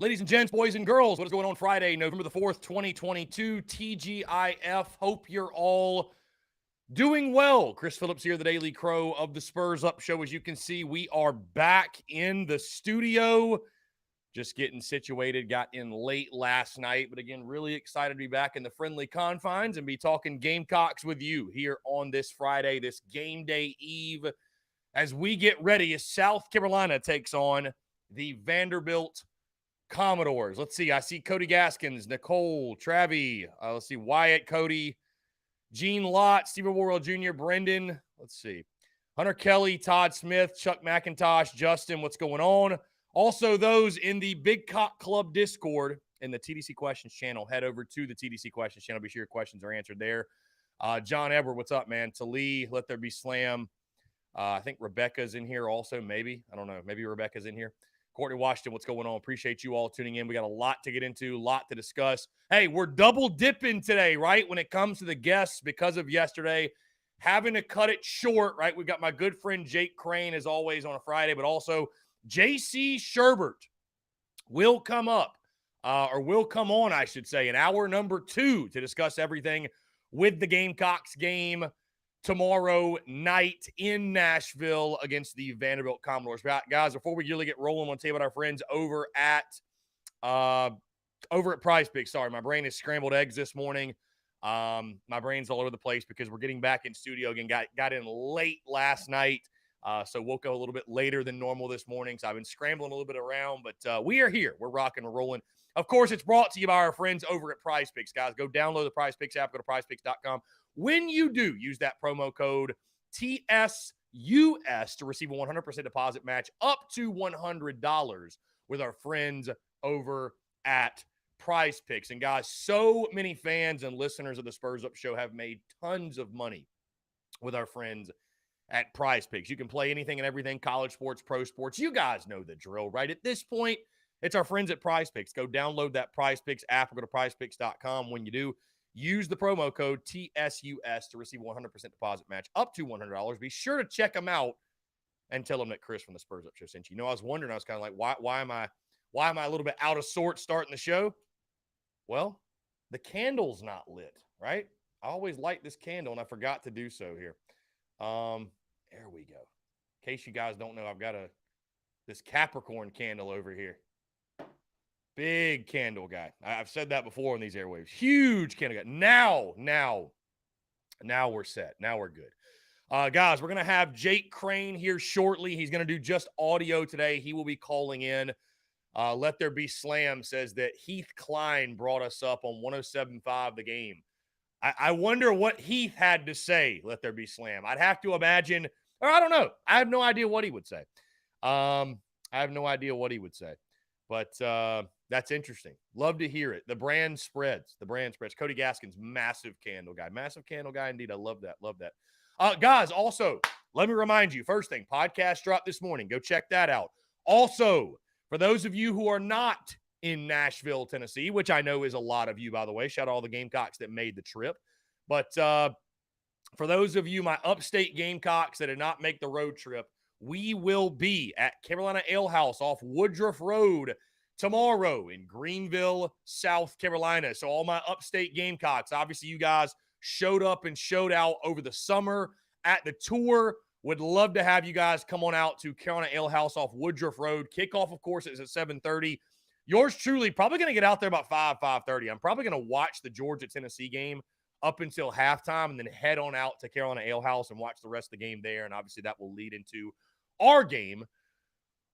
Ladies and gents, boys and girls, what is going on Friday, November the 4th, 2022, TGIF. Hope you're all doing well. Chris Phillips here, the Daily Crow of the Spurs Up Show. As you can see, we are back in the studio. Just getting situated, got in late last night. But again, really excited to be back in the friendly confines and be talking Gamecocks with you here on this Friday, this game day eve, as we get ready as South Carolina takes on the Vanderbilt Commodores. Let's see. I see Cody Gaskins, Nicole, Travi. Let's see. Wyatt, Cody, Gene Lott, Stephen Worrell Jr., Brendan. Let's see. Hunter Kelly, Todd Smith, Chuck McIntosh, Justin. What's going on? Also, those in the Big Cock Club Discord and the TDC Questions channel, head over to the TDC Questions channel. Be sure your questions are answered there. John Edward, what's up, man? Talee, Let There Be Slam. I think Rebecca's in here also, maybe. I don't know. Maybe Rebecca's in here. Courtney Washington, what's going on? Appreciate you all tuning in. We got a lot to get into, a lot to discuss. Hey, we're double dipping today, right? When it comes to the guests because of yesterday, having to cut it short, right? We've got my good friend Jake Crane, as always, on a Friday, but also JC Sherbert will come up, or will come on, I should say, in hour number 2 to discuss everything with the Gamecocks game tomorrow night in Nashville against the Vanderbilt Commodores. Guys, before we really get rolling, I want to tell you about our friends over at Prize Picks. Sorry, my brain is scrambled eggs this morning. My brain's all over the place because we're getting back in studio again. Got in late last night, so woke up a little bit later than normal this morning. So I've been scrambling a little bit around, but we are here. We're rocking, we're rolling. Of course, it's brought to you by our friends over at Prize Picks, guys. Go download the Prize Picks app. Go to prizepicks.com. When you do, use that promo code TSUS to receive a 100% deposit match up to $100 with our friends over at Prize Picks. And guys, so many fans and listeners of the Spurs Up Show have made tons of money with our friends at Prize Picks. You can play anything and everything, college sports, pro sports. You guys know the drill, right? At this point, it's our friends at Prize Picks. Go download that Prize Picks app or go to prizepicks.com. When you do, use the promo code TSUS to receive a 100% deposit match up to $100. Be sure to check them out and tell them that Chris from the Spurs Up Show sent you. You know, I was wondering, I was kind of like, why am I a little bit out of sorts starting the show? Well, the candle's not lit, right? I always light this candle, and I forgot to do so here. There we go. In case you guys don't know, I've got this Capricorn candle over here. Big candle guy. I've said that before on these airwaves. Huge candle guy. Now we're set. Now we're good. Guys, we're going to have Jake Crane here shortly. He's going to do just audio today. He will be calling in. Let There Be Slam says that Heath Klein brought us up on 107.5 The Game. I wonder what Heath had to say, Let There Be Slam. I'd have to imagine, or I don't know. I have no idea what he would say. But that's interesting. Love to hear it. The brand spreads. Cody Gaskins, massive candle guy. Massive candle guy indeed. I love that. Guys, also, let me remind you, first thing, podcast dropped this morning. Go check that out. Also, for those of you who are not in Nashville, Tennessee, which I know is a lot of you, by the way, shout out all the Gamecocks that made the trip. But for those of you, my upstate Gamecocks that did not make the road trip, we will be at Carolina Ale House off Woodruff Road tomorrow in Greenville, South Carolina. So all my upstate Gamecocks, obviously you guys showed up and showed out over the summer at the tour. Would love to have you guys come on out to Carolina Ale House off Woodruff Road. Kickoff, of course, is at 7:30. Yours truly, probably going to get out there about 5:30. I'm probably going to watch the Georgia-Tennessee game up until halftime and then head on out to Carolina Ale House and watch the rest of the game there. And obviously that will lead into our game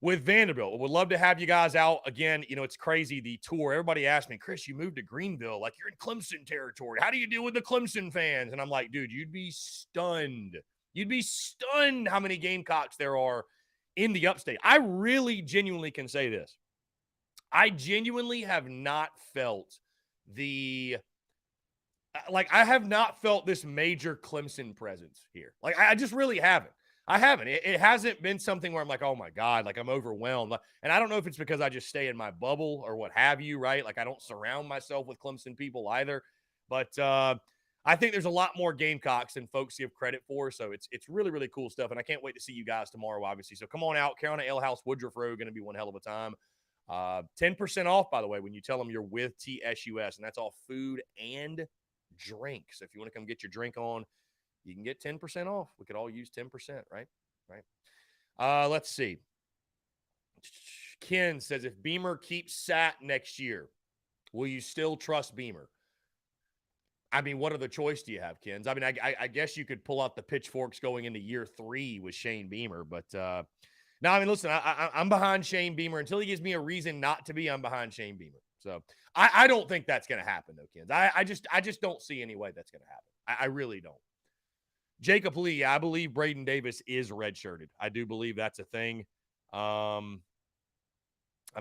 with Vanderbilt. Would love to have you guys out. Again, you know, it's crazy, the tour. Everybody asked me, Chris, you moved to Greenville. Like, you're in Clemson territory. How do you deal with the Clemson fans? And I'm like, dude, you'd be stunned. You'd be stunned how many Gamecocks there are in the upstate. I really genuinely can say this. I genuinely have not felt I have not felt this major Clemson presence here. Like, I just really haven't. I haven't. It hasn't been something where I'm like, oh my God, like I'm overwhelmed. And I don't know if it's because I just stay in my bubble or what have you, right? Like I don't surround myself with Clemson people either. But I think there's a lot more Gamecocks than folks give credit for. So it's really, really cool stuff. And I can't wait to see you guys tomorrow, obviously. So come on out. Carolina Ale House, Woodruff Road, going to be one hell of a time. 10% off, by the way, when you tell them you're with TSUS, and that's all food and drink. So if you want to come get your drink on, you can get 10% off. We could all use 10%, right? Right. Let's see. Ken says, if Beamer keeps Sat next year, will you still trust Beamer? I mean, what other choice do you have, Kens? I mean, I guess you could pull out the pitchforks going into year 3 with Shane Beamer, but no, I mean, listen, I'm behind Shane Beamer until he gives me a reason not to be. I'm behind Shane Beamer. So I don't think that's going to happen, though, Kens. I just don't see any way that's going to happen. I really don't. Jacob Lee, I believe Braden Davis is redshirted. I do believe that's a thing. I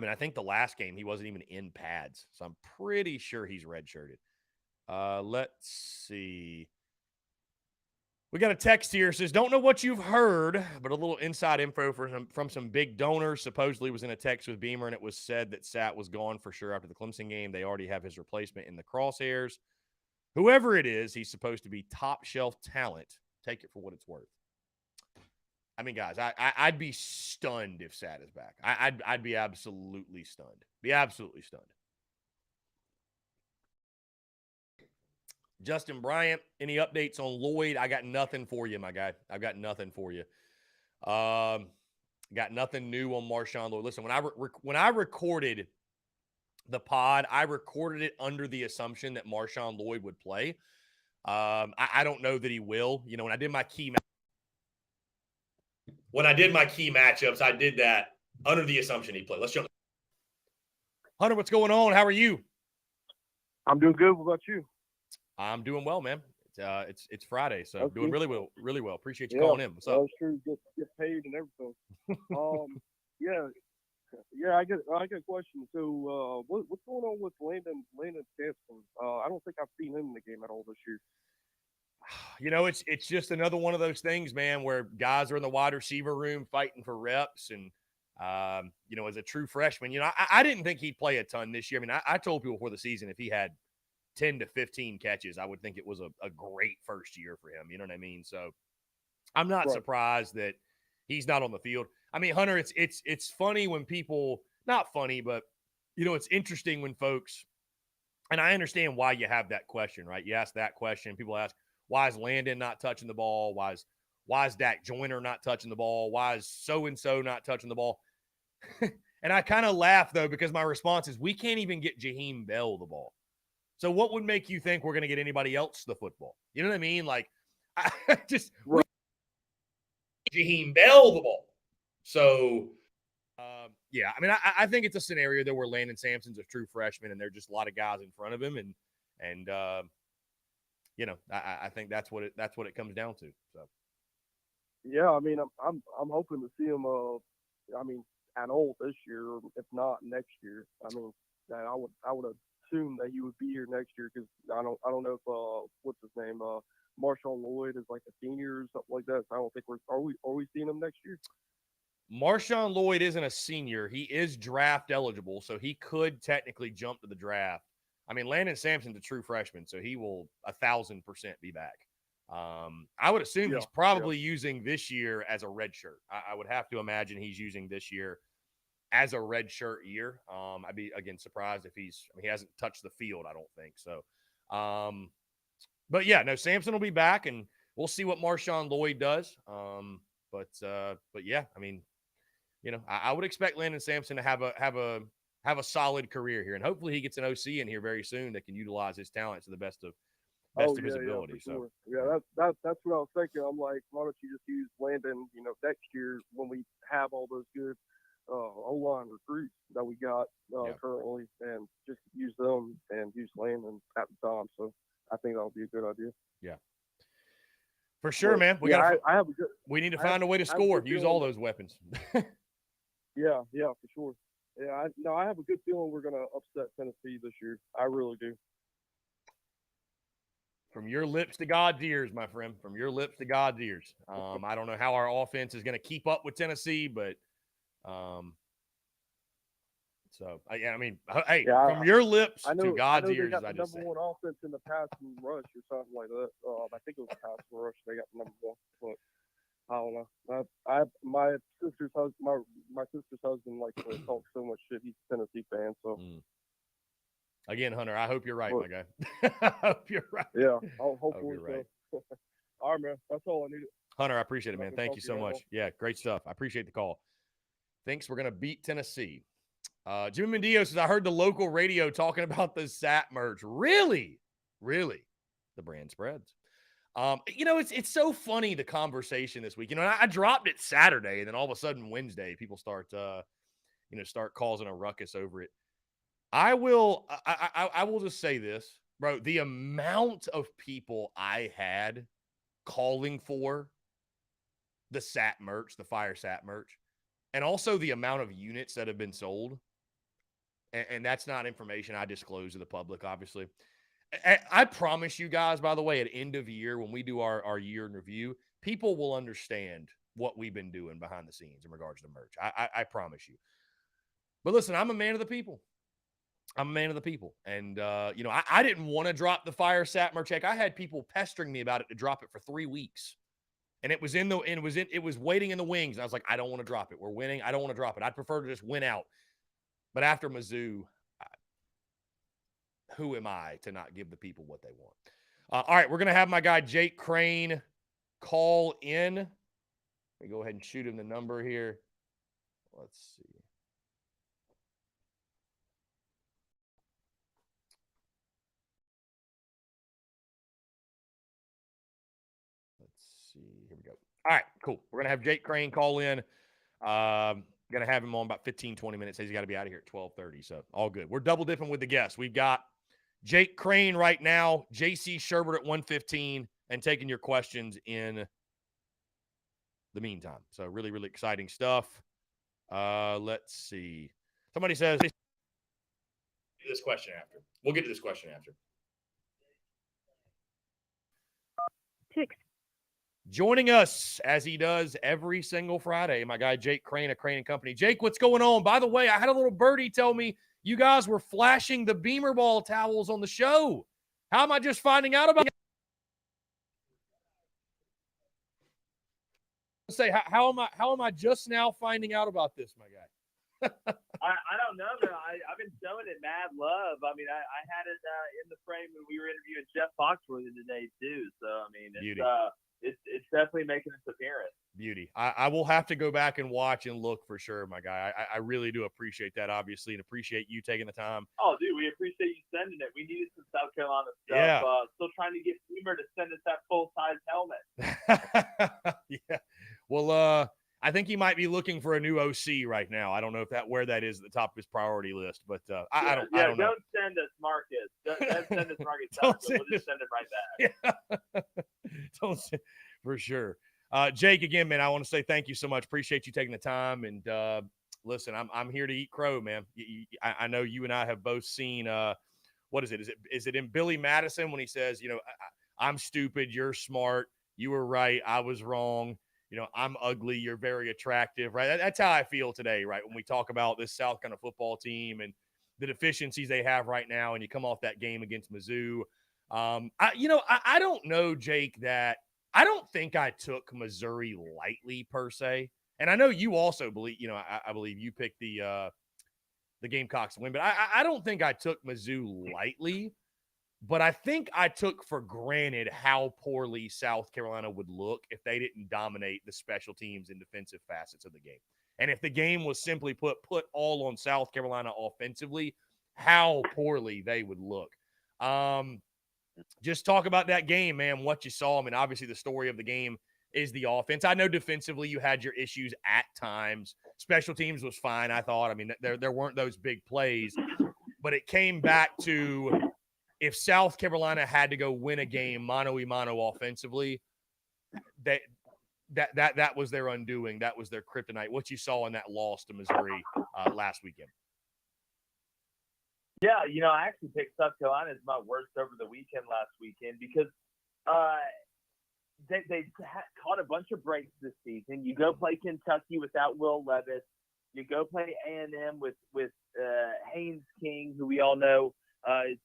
mean, I think the last game he wasn't even in pads, so I'm pretty sure he's redshirted. Let's see. We got a text here. It says, don't know what you've heard, but a little inside info from some big donors. Supposedly was in a text with Beamer, and it was said that Sat was gone for sure after the Clemson game. They already have his replacement in the crosshairs. Whoever it is, he's supposed to be top shelf talent. Take it for what it's worth. I mean, guys, I'd be stunned if Sat is back. I'd be absolutely stunned. Be absolutely stunned. Justin Bryant, any updates on Lloyd? I got nothing for you, my guy. I've got nothing for you. Got nothing new on Marshawn Lloyd. Listen, when I recorded the pod, I recorded it under the assumption that Marshawn Lloyd would play. I don't know that he will. You know, when I did my key matchups, I did that under the assumption he'd play. Let's jump. Hunter, what's going on? How are you? I'm doing good. What about you? I'm doing well, man. It's Friday, so okay. Doing really well. Appreciate you calling in. What's up? That's true. Get paid and everything. I get a question. So, what's going on with Landon Sampson? I don't think I've seen him in the game at all this year. You know, it's just another one of those things, man, where guys are in the wide receiver room fighting for reps, and you know, as a true freshman, you know, I didn't think he'd play a ton this year. I mean, I told people before the season if he had 10 to 15 catches, I would think it was a great first year for him. You know what I mean? So I'm not surprised that he's not on the field. I mean, Hunter, it's funny when people, not funny, but, you know, it's interesting when folks, and I understand why you have that question, right? You ask that question. People ask, why is Landon not touching the ball? Why is Dak Joyner not touching the ball? Why is so-and-so not touching the ball? And I kind of laugh, though, because my response is we can't even get Jaheim Bell the ball. So what would make you think we're going to get anybody else the football? You know what I mean? Like, Jaheim Bell the ball. So, yeah, I mean, I think it's a scenario there where Landon Sampson's a true freshman and there are just a lot of guys in front of him. And you know, I think that's what it comes down to. So, yeah, I mean, I'm hoping to see him, at all this year, if not next year. I mean, I would assume that he would be here next year because I don't know if what's his name Marshawn Lloyd is like a senior or something like that. So I don't think are we seeing him next year? Marshawn Lloyd isn't a senior. He is draft eligible, so he could technically jump to the draft. I mean, Landon Sampson's a true freshman, so he will 1,000% be back. I would assume he's probably using this year as a red shirt. I would have to imagine he's using this year as a red shirt year. I'd be, again, surprised if he hasn't touched the field, I don't think. So, but yeah, no, Sampson will be back, and we'll see what Marshawn Lloyd does. But yeah, I mean, you know, I would expect Landon Sampson to have a solid career here, and hopefully he gets an OC in here very soon that can utilize his talent to the best of his ability. Yeah, sure. So yeah, that's what I was thinking. I'm like, why don't you just use Landon, you know, next year when we have all those good O-line recruits that we got currently, and just use them and use Landon at the time. So I think that'll be a good idea. Yeah, for sure, man. We need to find a way to score. Use all those weapons. Yeah, for sure. Yeah, I have a good feeling we're gonna upset Tennessee this year. I really do. From your lips to God's ears, my friend. From your lips to God's ears. I don't know how our offense is going to keep up with Tennessee, but from your lips to God's ears, I just say. Number one offense in the passing rush or something like that. I think it was the passing rush. They got number one. But I don't know. My sister's husband, my sister's husband likes to talk so much shit. He's a Tennessee fan, so. Again, Hunter, I hope you're right, But, my guy. I hope you're right. yeah, Hope hopefully you're right. so. All right, man. That's all I needed. Hunter, I appreciate it, man. Thank you Talk to so you much. all. Yeah, great stuff. I appreciate the call. Thinks we're going to beat Tennessee. Jimmy Mendio says, I heard the local radio talking about the SAT merch. Really? Really? The brand spreads. It's so funny, the conversation this week. I dropped it Saturday, and then all of a sudden Wednesday, people start causing a ruckus over it. I will just say this, bro. The amount of people I had calling for the SAT merch, the Fire SAT merch, and also the amount of units that have been sold, and that's not information I disclose to the public, obviously. I promise you guys, by the way, at end of year, when we do our year in review, people will understand what we've been doing behind the scenes in regards to merch. I promise you. But listen, I'm a man of the people. I'm a man of the people. And, I didn't want to drop the Fire Sat merch check. I had people pestering me about it to drop it for 3 weeks. And it was waiting in the wings. And I was like, I don't want to drop it. We're winning. I don't want to drop it. I'd prefer to just win out. But after Mizzou, who am I to not give the people what they want? All right, we're going to have my guy Jake Crane call in. Let me go ahead and shoot him the number here. Let's see. Here we go. All right, cool. We're going to have Jake Crane call in. Going to have him on about 15, 20 minutes. He's got to be out of here at 12:30, so all good. We're double dipping with the guests. We've got Jake Crane right now, JC Sherbert at 1:15, and taking your questions in the meantime. So really, really exciting stuff. Let's see. Somebody says this question after. We'll get to this question after. Joining us, as he does every single Friday, my guy Jake Crane of Crane & Company. Jake, what's going on? By the way, I had a little birdie tell me you guys were flashing the Beamer Ball towels on the show. How am I just finding out about it? Say, how am I just now finding out about this, my guy? I don't know, man. I've been showing it mad love. I mean, I had it in the frame when we were interviewing Jeff Foxworthy today too. So I mean, it's definitely making its appearance. Beauty. I will have to go back and watch and look for sure, my guy. I really do appreciate that, obviously, and appreciate you taking the time. Oh, dude, we appreciate you sending it. We needed some South Carolina stuff. Yeah. Still trying to get Beamer to send us that full-size helmet. Yeah. Well, I think he might be looking for a new OC right now. I don't know where that is at the top of his priority list, but I don't know. Don't send us Marcus. Don't send us Marcus. We'll just send it right back. Yeah. Don't send, for sure. Jake, again, man, I want to say thank you so much. Appreciate you taking the time. And listen, I'm here to eat crow, man. I know you and I have both seen what is it? Is it in Billy Madison when he says, I'm stupid, you're smart, you were right, I was wrong. I'm ugly, you're very attractive, right? That's how I feel today, right? When we talk about this South Carolina football team and the deficiencies they have right now, and you come off that game against Mizzou. I don't know, Jake, that I don't think I took Missouri lightly per se. And I know you also believe, I believe you picked the Gamecocks to win, but I don't think I took Mizzou lightly. But I think I took for granted how poorly South Carolina would look if they didn't dominate the special teams and defensive facets of the game. And if the game was simply put all on South Carolina offensively, how poorly they would look. Just talk about that game, man, what you saw. I mean, obviously the story of the game is the offense. I know defensively you had your issues at times. Special teams was fine, I thought. I mean, there weren't those big plays. But it came back to – if South Carolina had to go win a game mano-a-mano offensively, that was their undoing. That was their kryptonite. What you saw in that loss to Missouri last weekend. Yeah, I actually picked South Carolina as my worst over the weekend last weekend because they caught a bunch of breaks this season. You go play Kentucky without Will Levis. You go play A&M with Haynes King, who we all know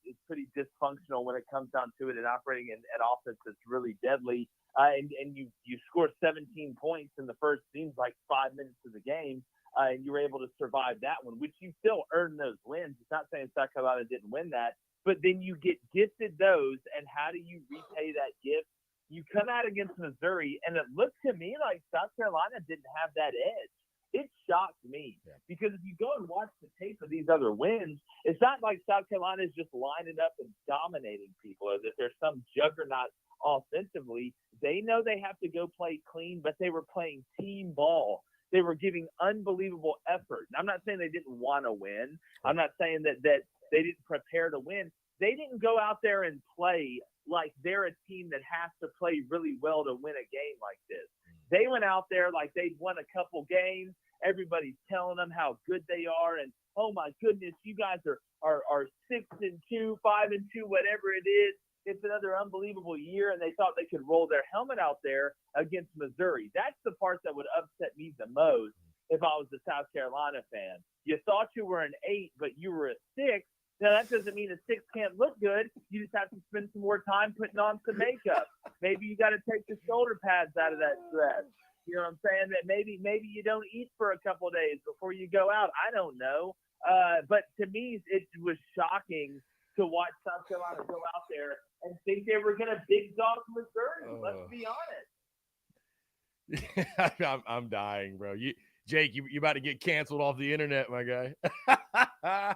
is pretty dysfunctional when it comes down to it and operating an offense that's really deadly. and you score 17 points in the first, seems like 5 minutes of the game, and you were able to survive that one, which you still earned those wins. It's not saying South Carolina didn't win that, but then you get gifted those, and how do you repay that gift? You come out against Missouri, and it looked to me like South Carolina didn't have that edge. It shocked me because if you go and watch the tape of these other wins, it's not like South Carolina is just lining up and dominating people, or that there's some juggernaut offensively. They know they have to go play clean, but they were playing team ball. They were giving unbelievable effort. And I'm not saying they didn't want to win. I'm not saying that they didn't prepare to win. They didn't go out there and play like they're a team that has to play really well to win a game like this. They went out there like they'd won a couple games. Everybody's telling them how good they are, and oh my goodness, you guys are 6-2, 5-2, whatever it is. It's another unbelievable year, and they thought they could roll their helmet out there against Missouri. That's the part that would upset me the most if I was a South Carolina fan. You thought you were an 8, but you were a 6. Now, that doesn't mean a 6 can't look good. You just have to spend some more time putting on some makeup. Maybe you got to take the shoulder pads out of that dress. You know what I'm saying? That maybe you don't eat for a couple of days before you go out. I don't know. But to me, it was shocking to watch South Carolina go out there and think they were going to big dog Missouri. Let's be honest. I'm dying, bro. Jake, you about to get canceled off the internet, my guy. I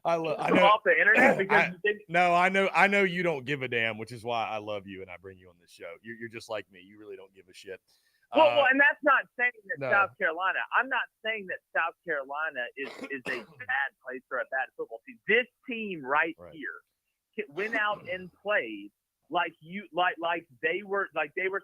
know off the internet because I know you don't give a damn, which is why I love you and I bring you on this show. You're just like me. You really don't give a shit. Well, and that's not saying that South Carolina. I'm not saying that South Carolina is a bad place for a bad football team. This team right here went out and played like they were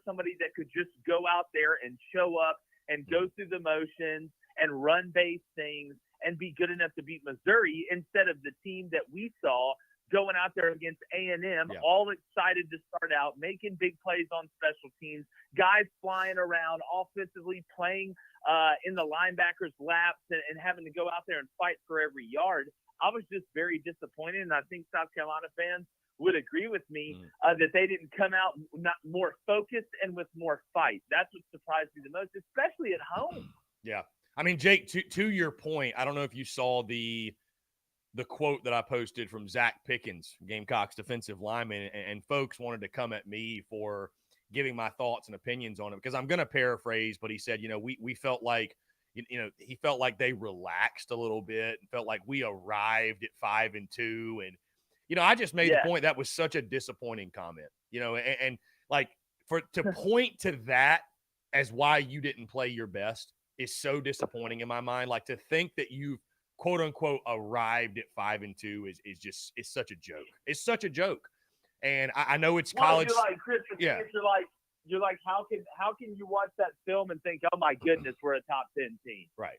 somebody that could just go out there and show up and go through the motions and run base things and be good enough to beat Missouri, instead of the team that we saw going out there against A&M, all excited to start out, making big plays on special teams, guys flying around offensively, playing in the linebackers' laps and having to go out there and fight for every yard. I was just very disappointed, and I think South Carolina fans would agree with me that they didn't come out not more focused and with more fight. That's what surprised me the most, especially at home. Yeah. I mean, Jake, to your point, I don't know if you saw the quote that I posted from Zach Pickens, Gamecocks defensive lineman, and folks wanted to come at me for giving my thoughts and opinions on it, because I'm going to paraphrase, but he said, we felt like, he felt like they relaxed a little bit and felt like we arrived at 5-2. And, I just made the point that was such a disappointing comment, and like to point to that as why you didn't play your best is so disappointing in my mind. Like, to think that you've quote unquote arrived at 5-2 is such a joke. It's such a joke. And I know it's college. You're like, Chris, you're like, how can you watch that film and think, oh my goodness, we're a top 10 team? Right.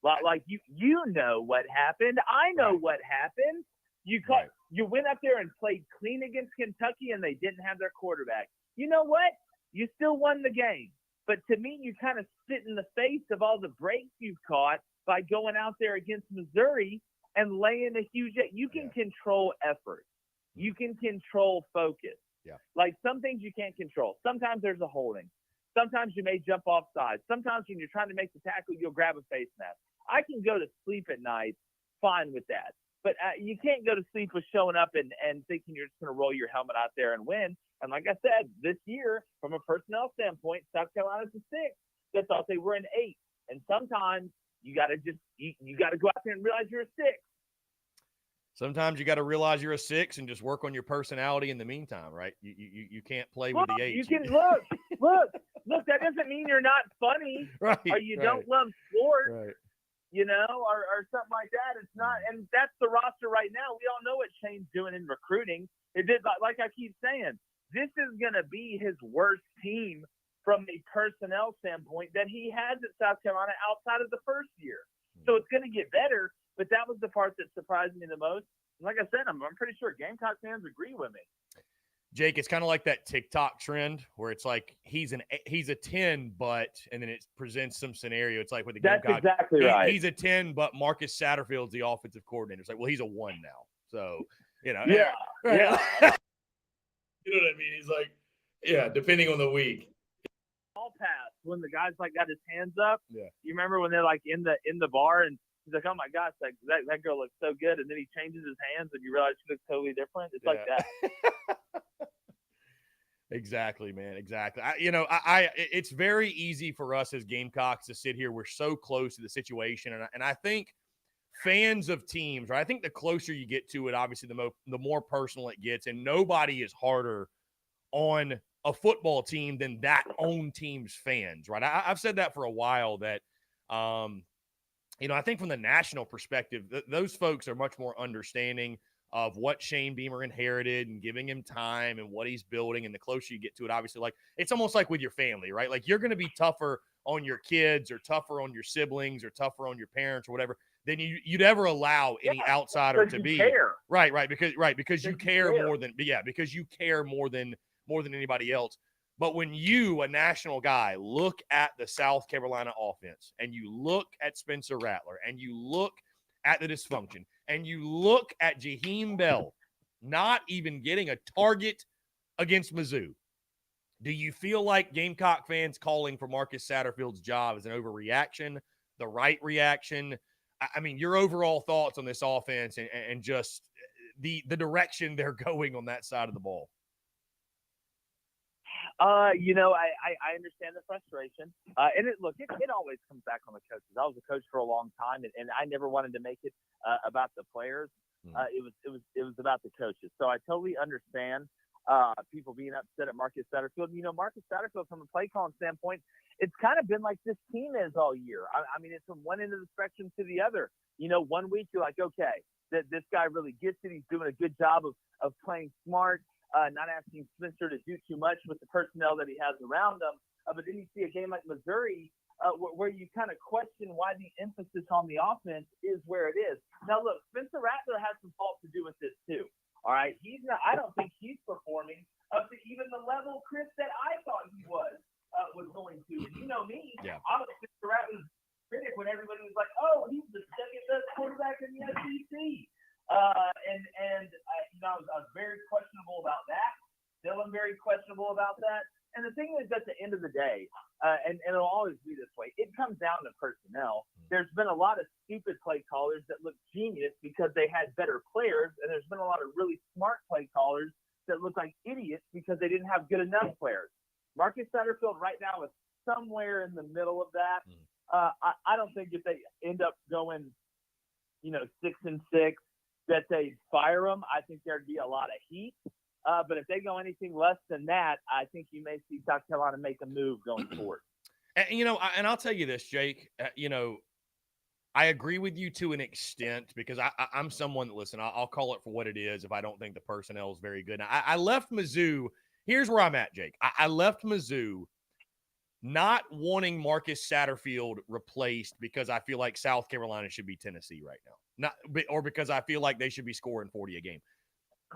Like you know what happened. I know what happened. You went up there and played clean against Kentucky, and they didn't have their quarterback. You know what? You still won the game. But to me, you kind of spit in the face of all the breaks you've caught by going out there against Missouri and laying a huge – you can control effort. You can control focus. Yeah. Like, some things you can't control. Sometimes there's a holding. Sometimes you may jump off sides. Sometimes when you're trying to make the tackle, you'll grab a face mask. I can go to sleep at night fine with that. But you can't go to sleep with showing up and thinking you're just going to roll your helmet out there and win. And like I said, this year, from a personnel standpoint, South Carolina's a 6 that thought they were an 8. And sometimes you got to you got to go out there and realize you're a 6. Sometimes you got to realize you're a 6 and just work on your personality in the meantime, right? You can't play with the 8. You can look. That doesn't mean you're not funny, right? Or you don't love sports, right? Or something like that. It's not, and that's the roster right now. We all know what Shane's doing in recruiting. It did, like I keep saying, this is going to be his worst team from a personnel standpoint that he has at South Carolina outside of the first year. So it's going to get better, but that was the part that surprised me the most. And like I said, I'm pretty sure Gamecock fans agree with me. Jake, it's kind of like that TikTok trend where it's like he's a 10, but and then it presents some scenario. It's like with the Gamecock. That's exactly right. He's a 10, but Marcus Satterfield's the offensive coordinator. It's like, well, he's a 1 now. So, Yeah. You know what I mean? He's like, Yeah, depending on the week. Ball pass when the guy's like got his hands up. Yeah. You remember when they're like in the bar and he's like, oh my gosh, that girl looks so good, and then he changes his hands and you realize she looks totally different. It's like that. Exactly, man. Exactly. It's very easy for us as Gamecocks to sit here. We're so close to the situation, and I think fans of teams, right? I think the closer you get to it, obviously, the more personal it gets, and nobody is harder on a football team than that own team's fans, right? I've said that for a while that, I think from the national perspective, those folks are much more understanding of what Shane Beamer inherited and giving him time and what he's building. And the closer you get to it, obviously, like it's almost like with your family, right? Like you're going to be tougher on your kids or tougher on your siblings or tougher on your parents or whatever than you'd ever allow any outsider to be. Care. Right. Because you care more than anybody else. But when you, a national guy, look at the South Carolina offense and you look at Spencer Rattler and you look at the dysfunction and you look at Jaheim Bell not even getting a target against Mizzou, do you feel like Gamecock fans calling for Marcus Satterfield's job is an overreaction, the right reaction? I mean, your overall thoughts on this offense and just the direction they're going on that side of the ball? I understand the frustration. And it always comes back on the coaches. I was a coach for a long time, and I never wanted to make it about the players. It was about the coaches. So I totally understand people being upset at Marcus Satterfield. Marcus Satterfield, from a play calling standpoint, it's kind of been like this team is all year. I mean, it's from one end of the spectrum to the other. 1 week you're like, okay, this guy really gets it. He's doing a good job of playing smart. Not asking Spencer to do too much with the personnel that he has around him. But then you see a game like Missouri where you kind of question why the emphasis on the offense is where it is. Now, look, Spencer Rattler has some fault to do with this too. All right, I don't think he's performing up to even the level, Chris, that I thought he was going to. And you know me, I was Spencer Rattler's critic when everybody was like, "Oh, he's the second best quarterback in the SEC." I was very questionable about that. Still am very questionable about that. And the thing is, at the end of the day, and it'll always be this way, it comes down to personnel. There's been a lot of stupid play callers that look genius because they had better players, and there's been a lot of really smart play callers that look like idiots because they didn't have good enough players. Marcus Satterfield right now is somewhere in the middle of that. I don't think if they end up going, 6-6, that they fire him. I think there'd be a lot of heat. But if they go anything less than that, I think you may see South Carolina make a move going forward. And I'll tell you this, Jake, I agree with you to an extent because I'm someone that, listen, I'll call it for what it is if I don't think the personnel is very good. Now, I left Mizzou. Here's where I'm at, Jake. I left Mizzou not wanting Marcus Satterfield replaced because I feel like South Carolina should be Tennessee right now, or because I feel like they should be scoring 40 a game.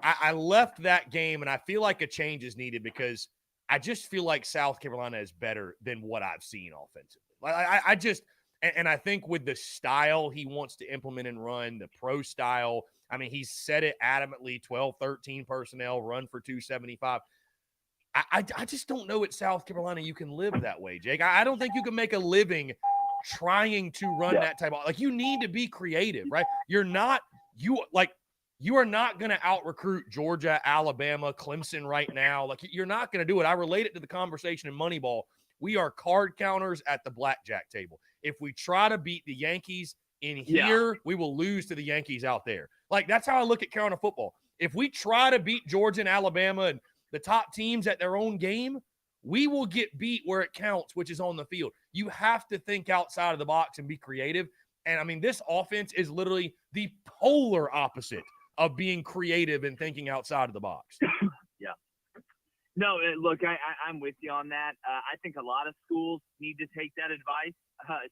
I left that game, and I feel like a change is needed because I just feel like South Carolina is better than what I've seen offensively. I think with the style he wants to implement and run, the pro style, I mean, he's said it adamantly, 12, 13 personnel, run for 275. I just don't know at South Carolina you can live that way, Jake. I don't think you can make a living trying to run that type of – like, you need to be creative, right? You are not going to out-recruit Georgia, Alabama, Clemson right now. Like, you're not going to do it. I relate it to the conversation in Moneyball. We are card counters at the blackjack table. If we try to beat the Yankees in here, we will lose to the Yankees out there. Like, that's how I look at Carolina football. If we try to beat Georgia and Alabama and the top teams at their own game, we will get beat where it counts, which is on the field. You have to think outside of the box and be creative. And, I mean, this offense is literally the polar opposite of being creative and thinking outside of the box. Yeah. No, look, I'm with you on that. I think a lot of schools need to take that advice,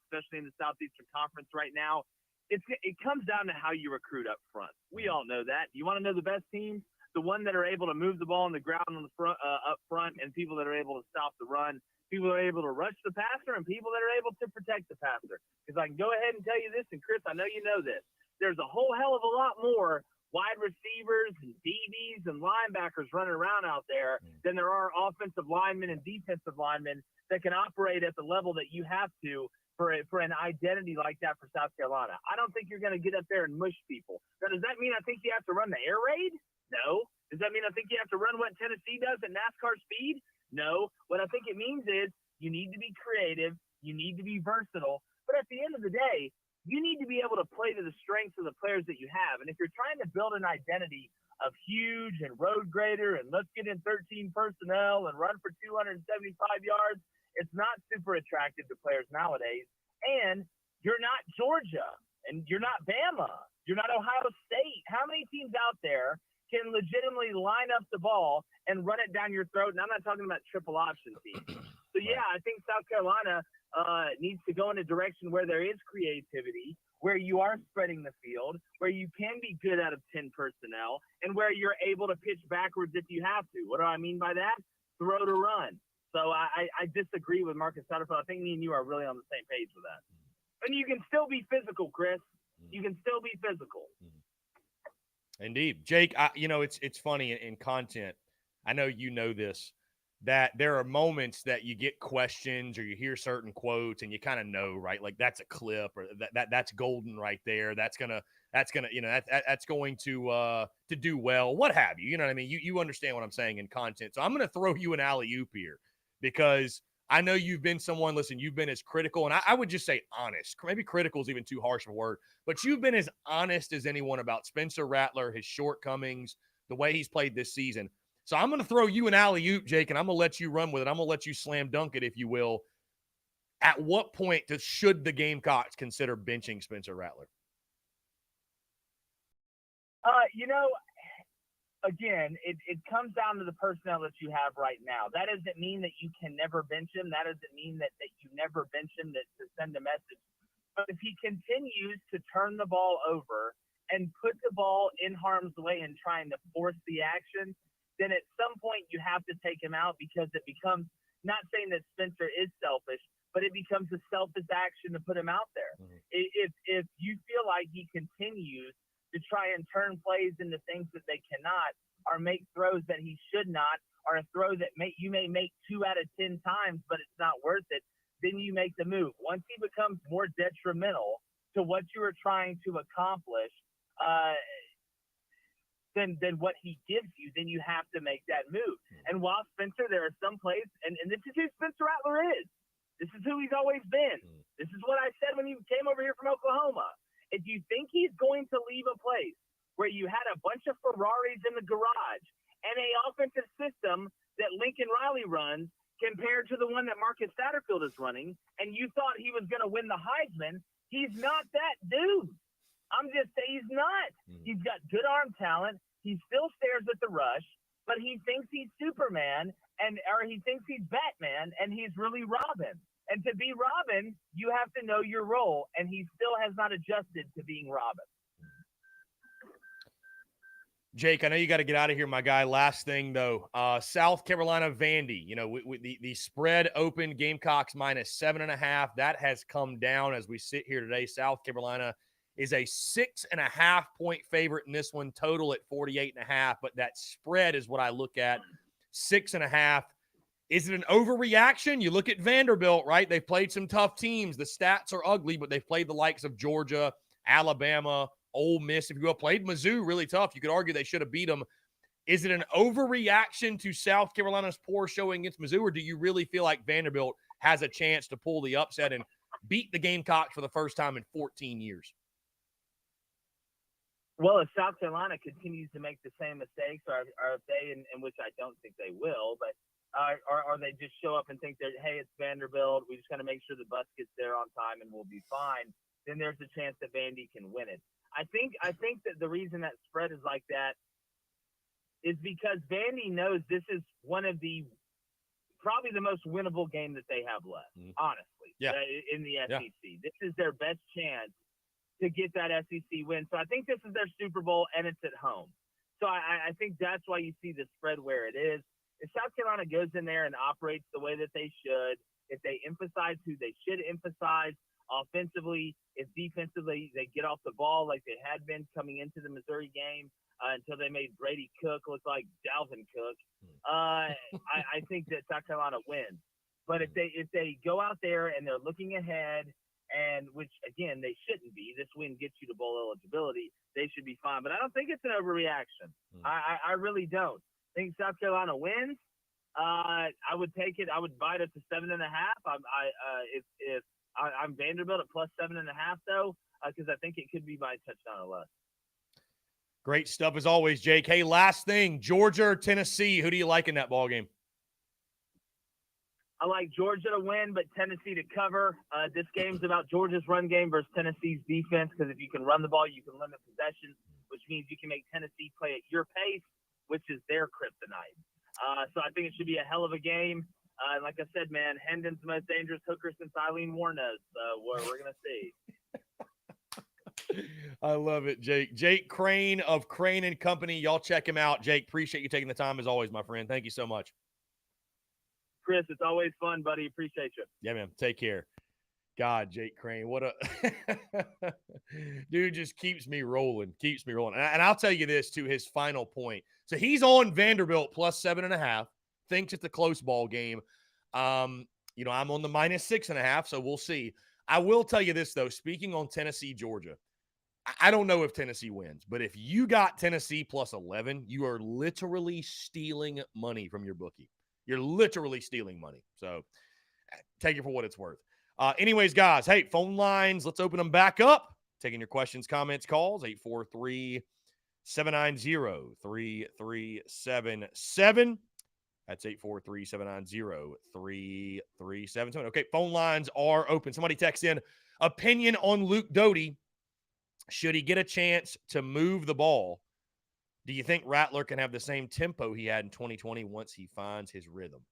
especially in the Southeastern Conference right now. It comes down to how you recruit up front. We all know that. You want to know the best teams? The one that are able to move the ball on the ground on the front, up front, and people that are able to stop the run, people that are able to rush the passer, and people that are able to protect the passer. Because I can go ahead and tell you this, and Chris, I know you know this. There's a whole hell of a lot more wide receivers and DBs and linebackers running around out there than there are offensive linemen and defensive linemen that can operate at the level that you have to for an identity like that for South Carolina. I don't think you're going to get up there and mush people. Now, does that mean I think you have to run the air raid? No. Does that mean I think you have to run what Tennessee does at NASCAR speed? No. What I think it means is you need to be creative, you need to be versatile, but at the end of the day, you need to be able to play to the strengths of the players that you have. And if you're trying to build an identity of huge and road grader and let's get in 13 personnel and run for 275 yards, it's not super attractive to players nowadays. And you're not Georgia and you're not Bama. You're not Ohio State. How many teams out there can legitimately line up the ball and run it down your throat? And I'm not talking about triple option teams. So, yeah, I think South Carolina needs to go in a direction where there is creativity, where you are spreading the field, where you can be good out of 10 personnel, and where you're able to pitch backwards if you have to. What do I mean by that? Throw to run. So I disagree with Marcus Satterfield. I think me and you are really on the same page with that. And you can still be physical, Chris. You can still be physical. Indeed. Jake, it's funny in content. I know you know this, that there are moments that you get questions or you hear certain quotes and you kind of know, right? Like that's a clip or that's golden right there. That's going to do well, what have you. You know what I mean? You understand what I'm saying in content. So I'm going to throw you an alley-oop here because I know you've been someone, listen, you've been as critical, and I would just say honest. Maybe critical is even too harsh of a word, but you've been as honest as anyone about Spencer Rattler, his shortcomings, the way he's played this season. So I'm going to throw you an alley-oop, Jake, and I'm going to let you run with it. I'm going to let you slam dunk it, if you will. At what point should the Gamecocks consider benching Spencer Rattler? Again, it comes down to the personnel that you have right now. That doesn't mean that you can never bench him. That doesn't mean that you never bench him to send a message. But if he continues to turn the ball over and put the ball in harm's way and trying to force the action, then at some point you have to take him out because it becomes, not saying that Spencer is selfish, but it becomes a selfish action to put him out there. If you feel like he continues to try and turn plays into things that they cannot, or make throws that he should not, or a throw that you may make 2 out of 10 times, but it's not worth it, then you make the move. Once he becomes more detrimental to what you are trying to accomplish, than what he gives you, then you have to make that move. And while Spencer, there are some plays, and this is who Spencer Rattler is. This is who he's always been. This is what I said when he came over here from Oklahoma. If you think he's going to leave a place where you had a bunch of Ferraris in the garage and a offensive system that Lincoln Riley runs compared to the one that Marcus Satterfield is running, and you thought he was going to win the Heisman, he's not that dude. I'm just saying he's not. He's got good arm talent. He still stares at the rush, but he thinks he's Superman or he thinks he's Batman, and he's really Robin. And to be Robin, you have to know your role, and he still has not adjusted to being Robin. Jake, I know you got to get out of here, my guy. Last thing, though, South Carolina Vandy, the spread opened Gamecocks -7.5. That has come down as we sit here today. South Carolina is a 6.5 point favorite in this one, total at 48.5. But that spread is what I look at, 6.5. Is it an overreaction? You look at Vanderbilt, right? They've played some tough teams. The stats are ugly, but they've played the likes of Georgia, Alabama, Ole Miss. If you played Mizzou really tough, you could argue they should have beat them. Is it an overreaction to South Carolina's poor showing against Mizzou, or do you really feel like Vanderbilt has a chance to pull the upset and beat the Gamecocks for the first time in 14 years? Well, if South Carolina continues to make the same mistakes, or if they, in which I don't think they will, but or they just show up and think that, hey, it's Vanderbilt, we just got to make sure the bus gets there on time and we'll be fine, then there's a chance that Vandy can win it. I think that the reason that spread is like that is because Vandy knows this is one of probably the most winnable game that they have left, honestly, in the SEC. Yeah. This is their best chance to get that SEC win. So I think this is their Super Bowl, and it's at home. So I think that's why you see the spread where it is. If South Carolina goes in there and operates the way that they should, if they emphasize who they should emphasize offensively, if defensively they get off the ball like they had been coming into the Missouri game until they made Brady Cook look like Dalvin Cook, I think that South Carolina wins. But if they go out there and they're looking ahead, and which again they shouldn't be, this win gets you to bowl eligibility, they should be fine. But I don't think it's an overreaction. I really don't. I think South Carolina wins. I would take it. I would buy it up to 7.5. If I'm Vanderbilt at plus 7.5 though, because I think it could be by a touchdown or less. Great stuff as always, Jake. Hey, last thing, Georgia or Tennessee? Who do you like in that ball game? I like Georgia to win, but Tennessee to cover. This game's about Georgia's run game versus Tennessee's defense, because if you can run the ball, you can limit possessions, which means you can make Tennessee play at your pace, which is their kryptonite. So I think it should be a hell of a game. Like I said, man, Hendon's the most dangerous hooker since Eileen Warnos. We're going to see. I love it, Jake. Jake Crane of Crane and Company. Y'all check him out. Jake, appreciate you taking the time as always, my friend. Thank you so much. Chris, it's always fun, buddy. Appreciate you. Yeah, man. Take care. God, Jake Crane, what a dude, just keeps me rolling. And I'll tell you this, to his final point. So he's on Vanderbilt plus 7.5, thinks it's a close ball game. I'm on the minus 6.5, so we'll see. I will tell you this, though, speaking on Tennessee, Georgia, I don't know if Tennessee wins, but if you got Tennessee plus 11, you are literally stealing money from your bookie. You're literally stealing money. So take it for what it's worth. Anyways, guys, hey, phone lines, let's open them back up. Taking your questions, comments, calls, 843-790-3377. That's 843-790-3377. Okay, phone lines are open. Somebody text in, opinion on Luke Doty. Should he get a chance to move the ball? Do you think Rattler can have the same tempo he had in 2020 once he finds his rhythm?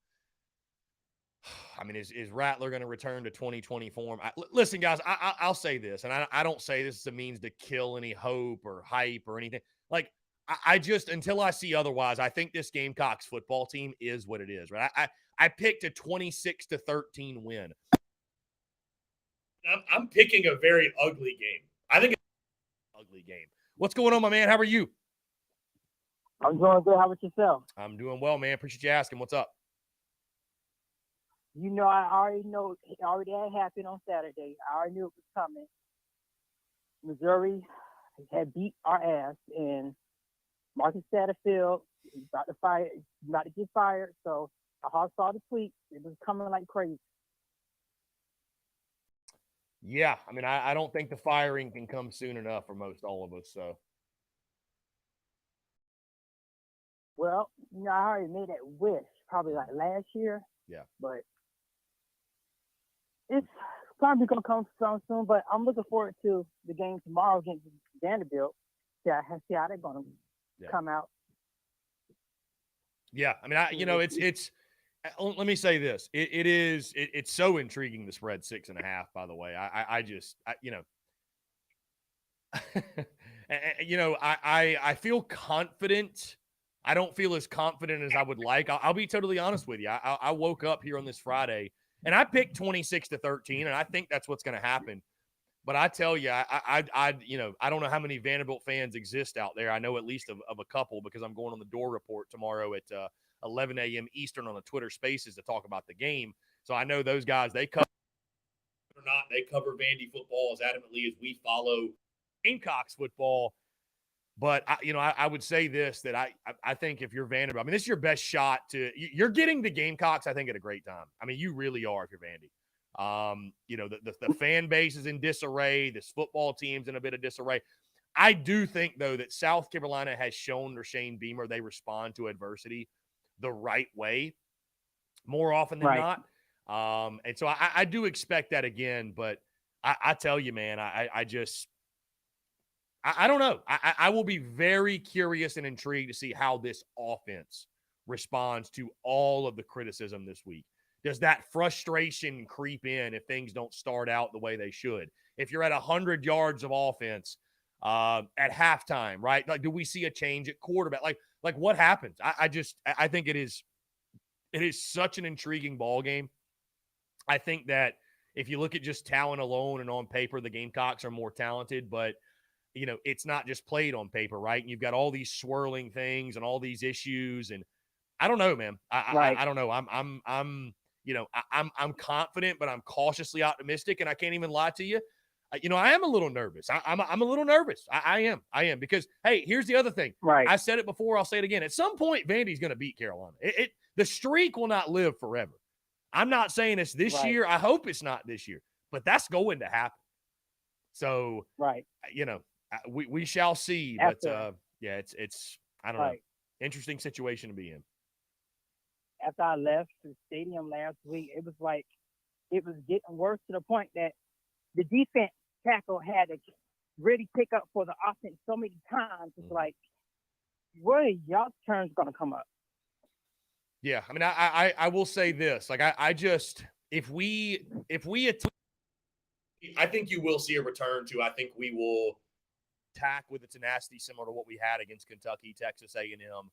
I mean, is Rattler going to return to 2020 form? Listen, guys, I'll say this, and I don't say this as a means to kill any hope or hype or anything. Like, I just, until I see otherwise, I think this Gamecocks football team is what it is, right? I picked a 26-13 win. I'm picking a very ugly game. I think it's an ugly game. What's going on, my man? How are you? I'm doing good. How about yourself? I'm doing well, man. Appreciate you asking. What's up? You know, I already know it already had happened on Saturday. I already knew it was coming. Missouri had beat our ass, and Marcus Satterfield is about to get fired. So I saw the tweet. It was coming like crazy. Yeah, I mean, I don't think the firing can come soon enough for most all of us. So, well, you know, I already made that wish probably like last year. Yeah, but it's probably gonna come soon. But I'm looking forward to the game tomorrow against Vanderbilt. See how they're gonna come out. Yeah, I mean, it's. Let me say this: it's so intriguing. The spread 6.5. By the way, I feel confident. I don't feel as confident as I would like. I'll be totally honest with you. I woke up here on this Friday and I picked 26-13, and I think that's what's going to happen. But I tell you, I don't know how many Vanderbilt fans exist out there. I know at least of a couple, because I'm going on the Door Report tomorrow at 11 a.m. Eastern on the Twitter Spaces to talk about the game. So I know those guys, they cover Vandy football as adamantly as we follow Gamecocks football. But I would say this, that I think if you're Vanderbilt, I mean, this is your best shot you're getting the Gamecocks, I think, at a great time. I mean, you really are if you're Vandy. The fan base is in disarray. This football team's in a bit of disarray. I do think, though, that South Carolina has shown under Shane Beamer they respond to adversity the right way more often than not. And so I do expect that again. But I tell you, man, I don't know. I will be very curious and intrigued to see how this offense responds to all of the criticism this week. Does that frustration creep in if things don't start out the way they should? If you're at 100 yards of offense at halftime, right? Like, do we see a change at quarterback? Like what happens? I think it is such an intriguing ball game. I think that if you look at just talent alone and on paper, the Gamecocks are more talented, but it's not just played on paper, right? And you've got all these swirling things and all these issues, and I don't know, man. I don't know. I'm confident, but I'm cautiously optimistic, and I can't even lie to you. I am a little nervous. I'm a little nervous. I am because, hey, here's the other thing. Right. I said it before. I'll say it again. At some point, Vandy's going to beat Carolina. The streak will not live forever. I'm not saying it's this year. I hope it's not this year, but that's going to happen. So, we shall see. But it's I don't know. Interesting situation to be in. After I left the stadium last week, it was like it was getting worse to the point that the defense tackle had to really pick up for the offense so many times. It's like, where are y'all's turns going to come up? Yeah, I mean, I will say this. Like, I just if we I think you will see a return to. I think we will attack with a tenacity similar to what we had against Kentucky, Texas A&M.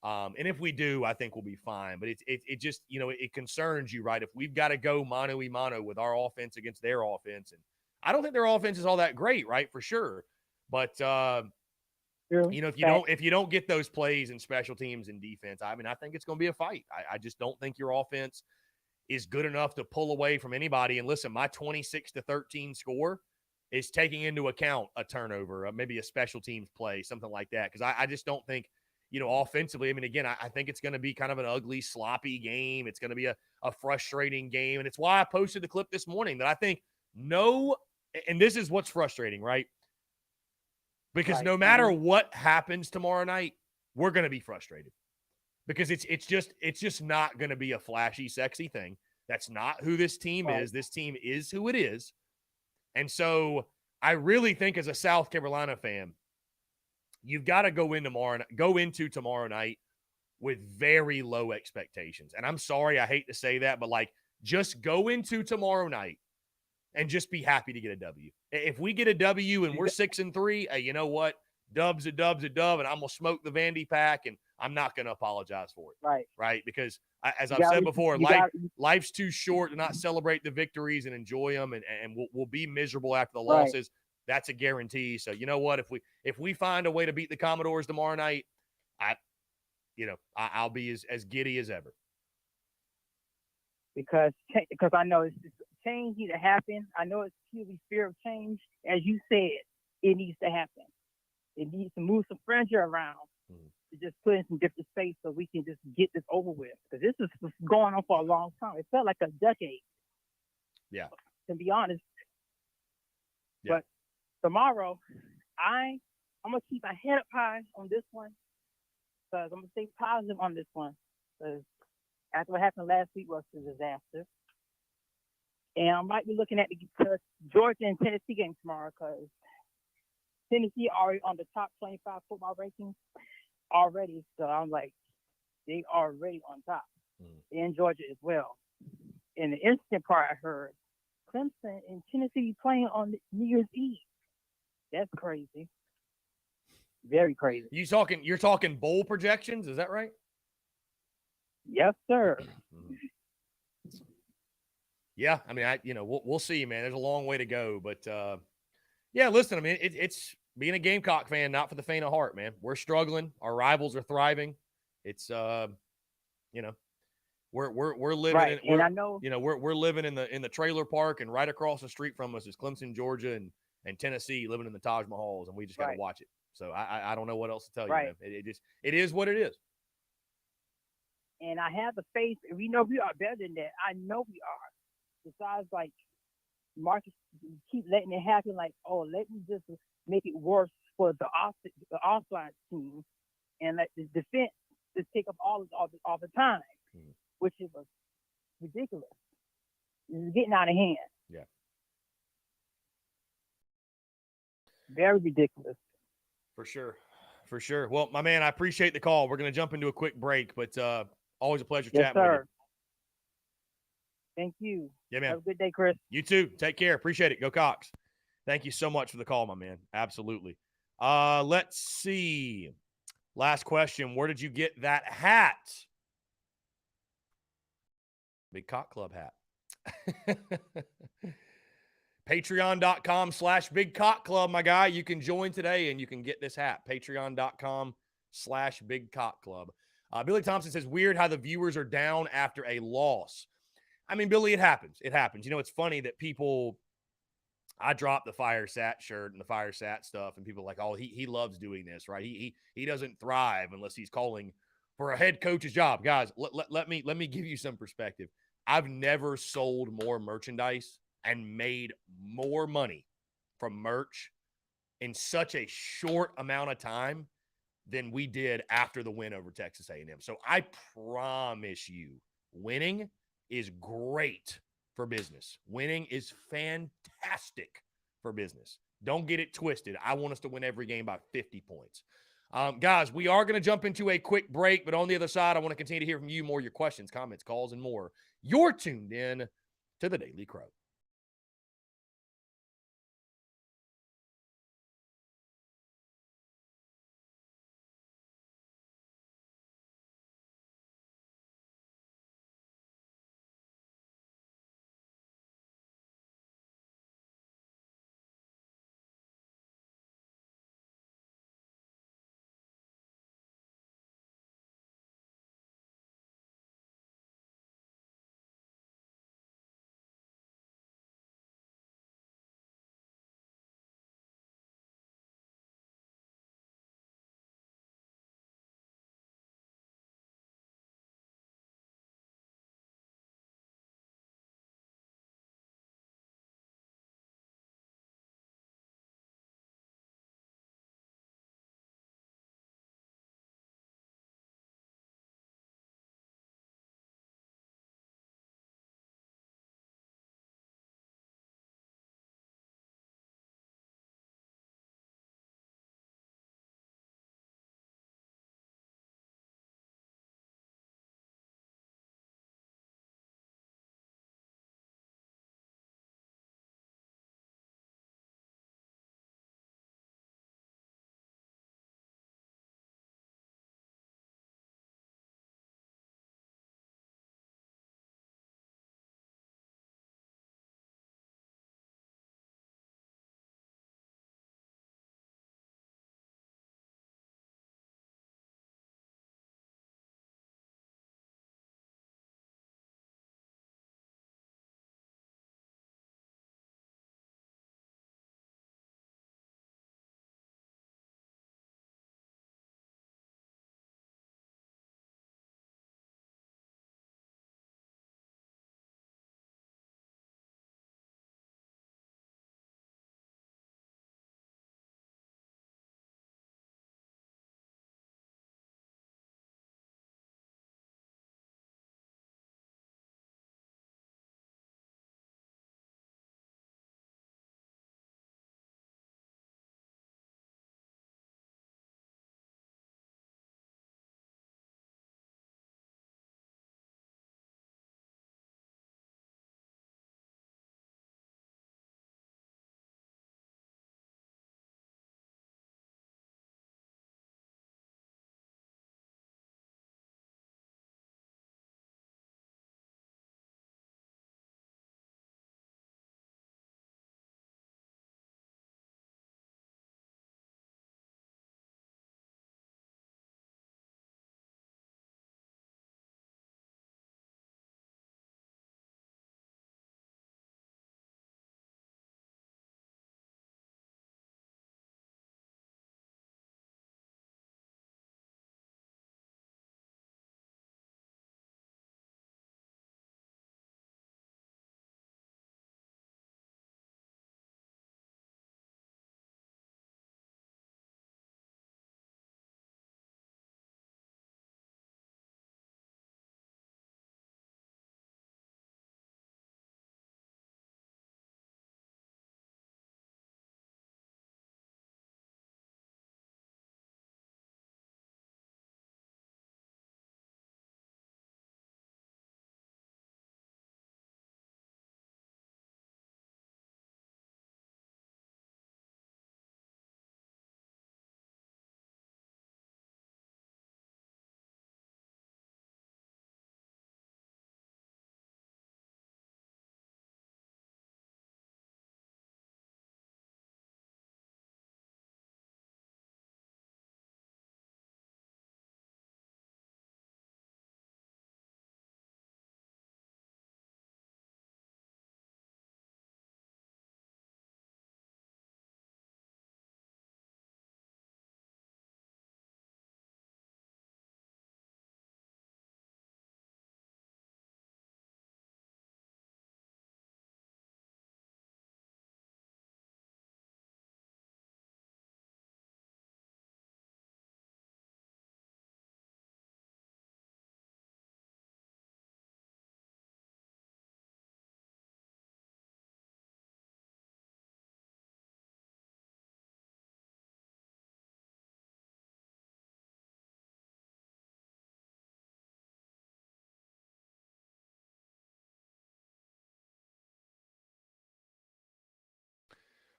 And if we do, I think we'll be fine. But it just, it concerns you, right? If we've got to go mano-a-mano with our offense against their offense, and I don't think their offense is all that great, right? For sure. But, if you don't get those plays in special teams and defense, I mean, I think it's going to be a fight. I just don't think your offense is good enough to pull away from anybody. And listen, my 26-13 score is taking into account a turnover, maybe a special teams play, something like that. Because I just don't think, offensively, I mean, again, I think it's going to be kind of an ugly, sloppy game. It's going to be a frustrating game. And it's why I posted the clip this morning that I think and this is what's frustrating, right? Because no matter what happens tomorrow night, we're going to be frustrated. Because it's just not going to be a flashy, sexy thing. That's not who this team is. This team is who it is. And so I really think as a South Carolina fan, you've got to go into tomorrow night with very low expectations. And I'm sorry, I hate to say that, but just go into tomorrow night and just be happy to get a W. If we get a W and we're 6-3, hey, you know what? Dub's a dub, and I'm going to smoke the Vandy pack, and I'm not going to apologize for it. Right? Because as I've said before, life's too short to not celebrate the victories and enjoy them, and we'll be miserable after the losses. That's a guarantee. So you know what? If we find a way to beat the Commodores tomorrow night, I'll be as giddy as ever. Because I know it's change needs to happen. I know it's purely fear of change. As you said, it needs to happen. It needs to move some furniture around to just put in some different space so we can just get this over with. Because this is going on for a long time. It felt like a decade. Yeah. To be honest. Yeah. But tomorrow, I'm going to keep my head up high on this one. Because I'm going to stay positive on this one. Because after what happened last week was a disaster. And I might be looking at the Georgia and Tennessee game tomorrow because Tennessee already on the top 25 football rankings already. So I'm like, they are already on top. And Georgia as well. And the interesting part I heard, Clemson and Tennessee playing on New Year's Eve. That's crazy. Very crazy. You're talking bowl projections, is that right? Yes, sir. Yeah, I mean, we'll see, man. There's a long way to go, but yeah, listen, I mean, it's being a Gamecock fan, not for the faint of heart, man. We're struggling. Our rivals are thriving. It's we're living in, and I know, we're living in the trailer park, and right across the street from us is Clemson, Georgia, and Tennessee living in the Taj Mahals, and we just got to watch it. So I don't know what else to tell you, man. It is what it is. And I have the faith. We know we are better than that. I know we are. Besides, Marcus keep letting it happen. Let me just make it worse for the offline team, and let the defense just take up all the time, which is ridiculous. It's getting out of hand. Yeah. Very ridiculous. For sure. Well, my man, I appreciate the call. We're going to jump into a quick break, but always a pleasure chatting with you. Thank you. Yeah, man. Have a good day, Chris. You too. Take care. Appreciate it. Go Cox. Thank you so much for the call, my man. Absolutely. Let's see. Last question. Where did you get that hat? Big Cock Club hat. Patreon.com/Big Cock Club, my guy. You can join today and you can get this hat. Patreon.com/Big Cock Club. Billy Thompson says, weird how the viewers are down after a loss. I mean, Billy, it happens. It happens. You know, it's funny that people, I dropped the Fire Sat shirt and the Fire Sat stuff, and people are like, oh, he loves doing this, right? He doesn't thrive unless he's calling for a head coach's job. Guys, let me give you some perspective. I've never sold more merchandise and made more money from merch in such a short amount of time than we did after the win over Texas A&M. So I promise you, winning is great for business. Winning is fantastic for business. Don't get it twisted. I want us to win every game by 50 points. Guys, we are going to jump into a quick break, but on the other side, I want to continue to hear from you more, your questions, comments, calls, and more. You're tuned in to the Daily Crow.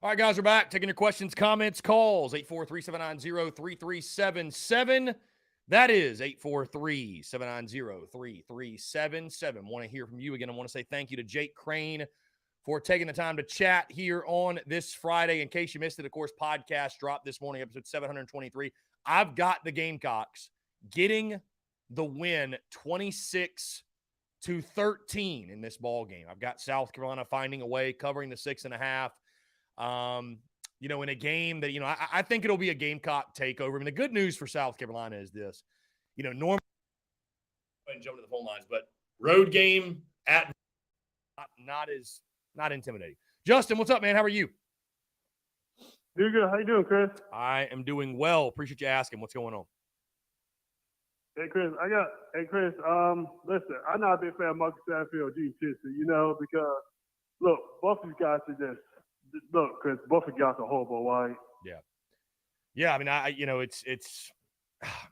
All right, guys, we're back. Taking your questions, comments, calls. 843-790-3377. That is 843-790-3377. Want to hear from you again. I want to say thank you to Jake Crane for taking the time to chat here on this Friday. In case you missed it, of course, podcast dropped this morning, episode 723. I've got the Gamecocks getting the win 26-13 in this ball game. I've got South Carolina finding a way, covering the 6.5. In a game that, I think it'll be a Gamecock takeover. I mean, the good news for South Carolina is this, normally, and jump to the phone lines, but road game at not intimidating. Justin, what's up, man? How are you? Doing good. How you doing, Chris? I am doing well. Appreciate you asking. What's going on? Hey, Chris. Listen, I'm not a big fan of Marcus Satterfield, Gene Chisley, because, look, both of these guys are Chris, both of you guys are horrible, right? Yeah. I mean,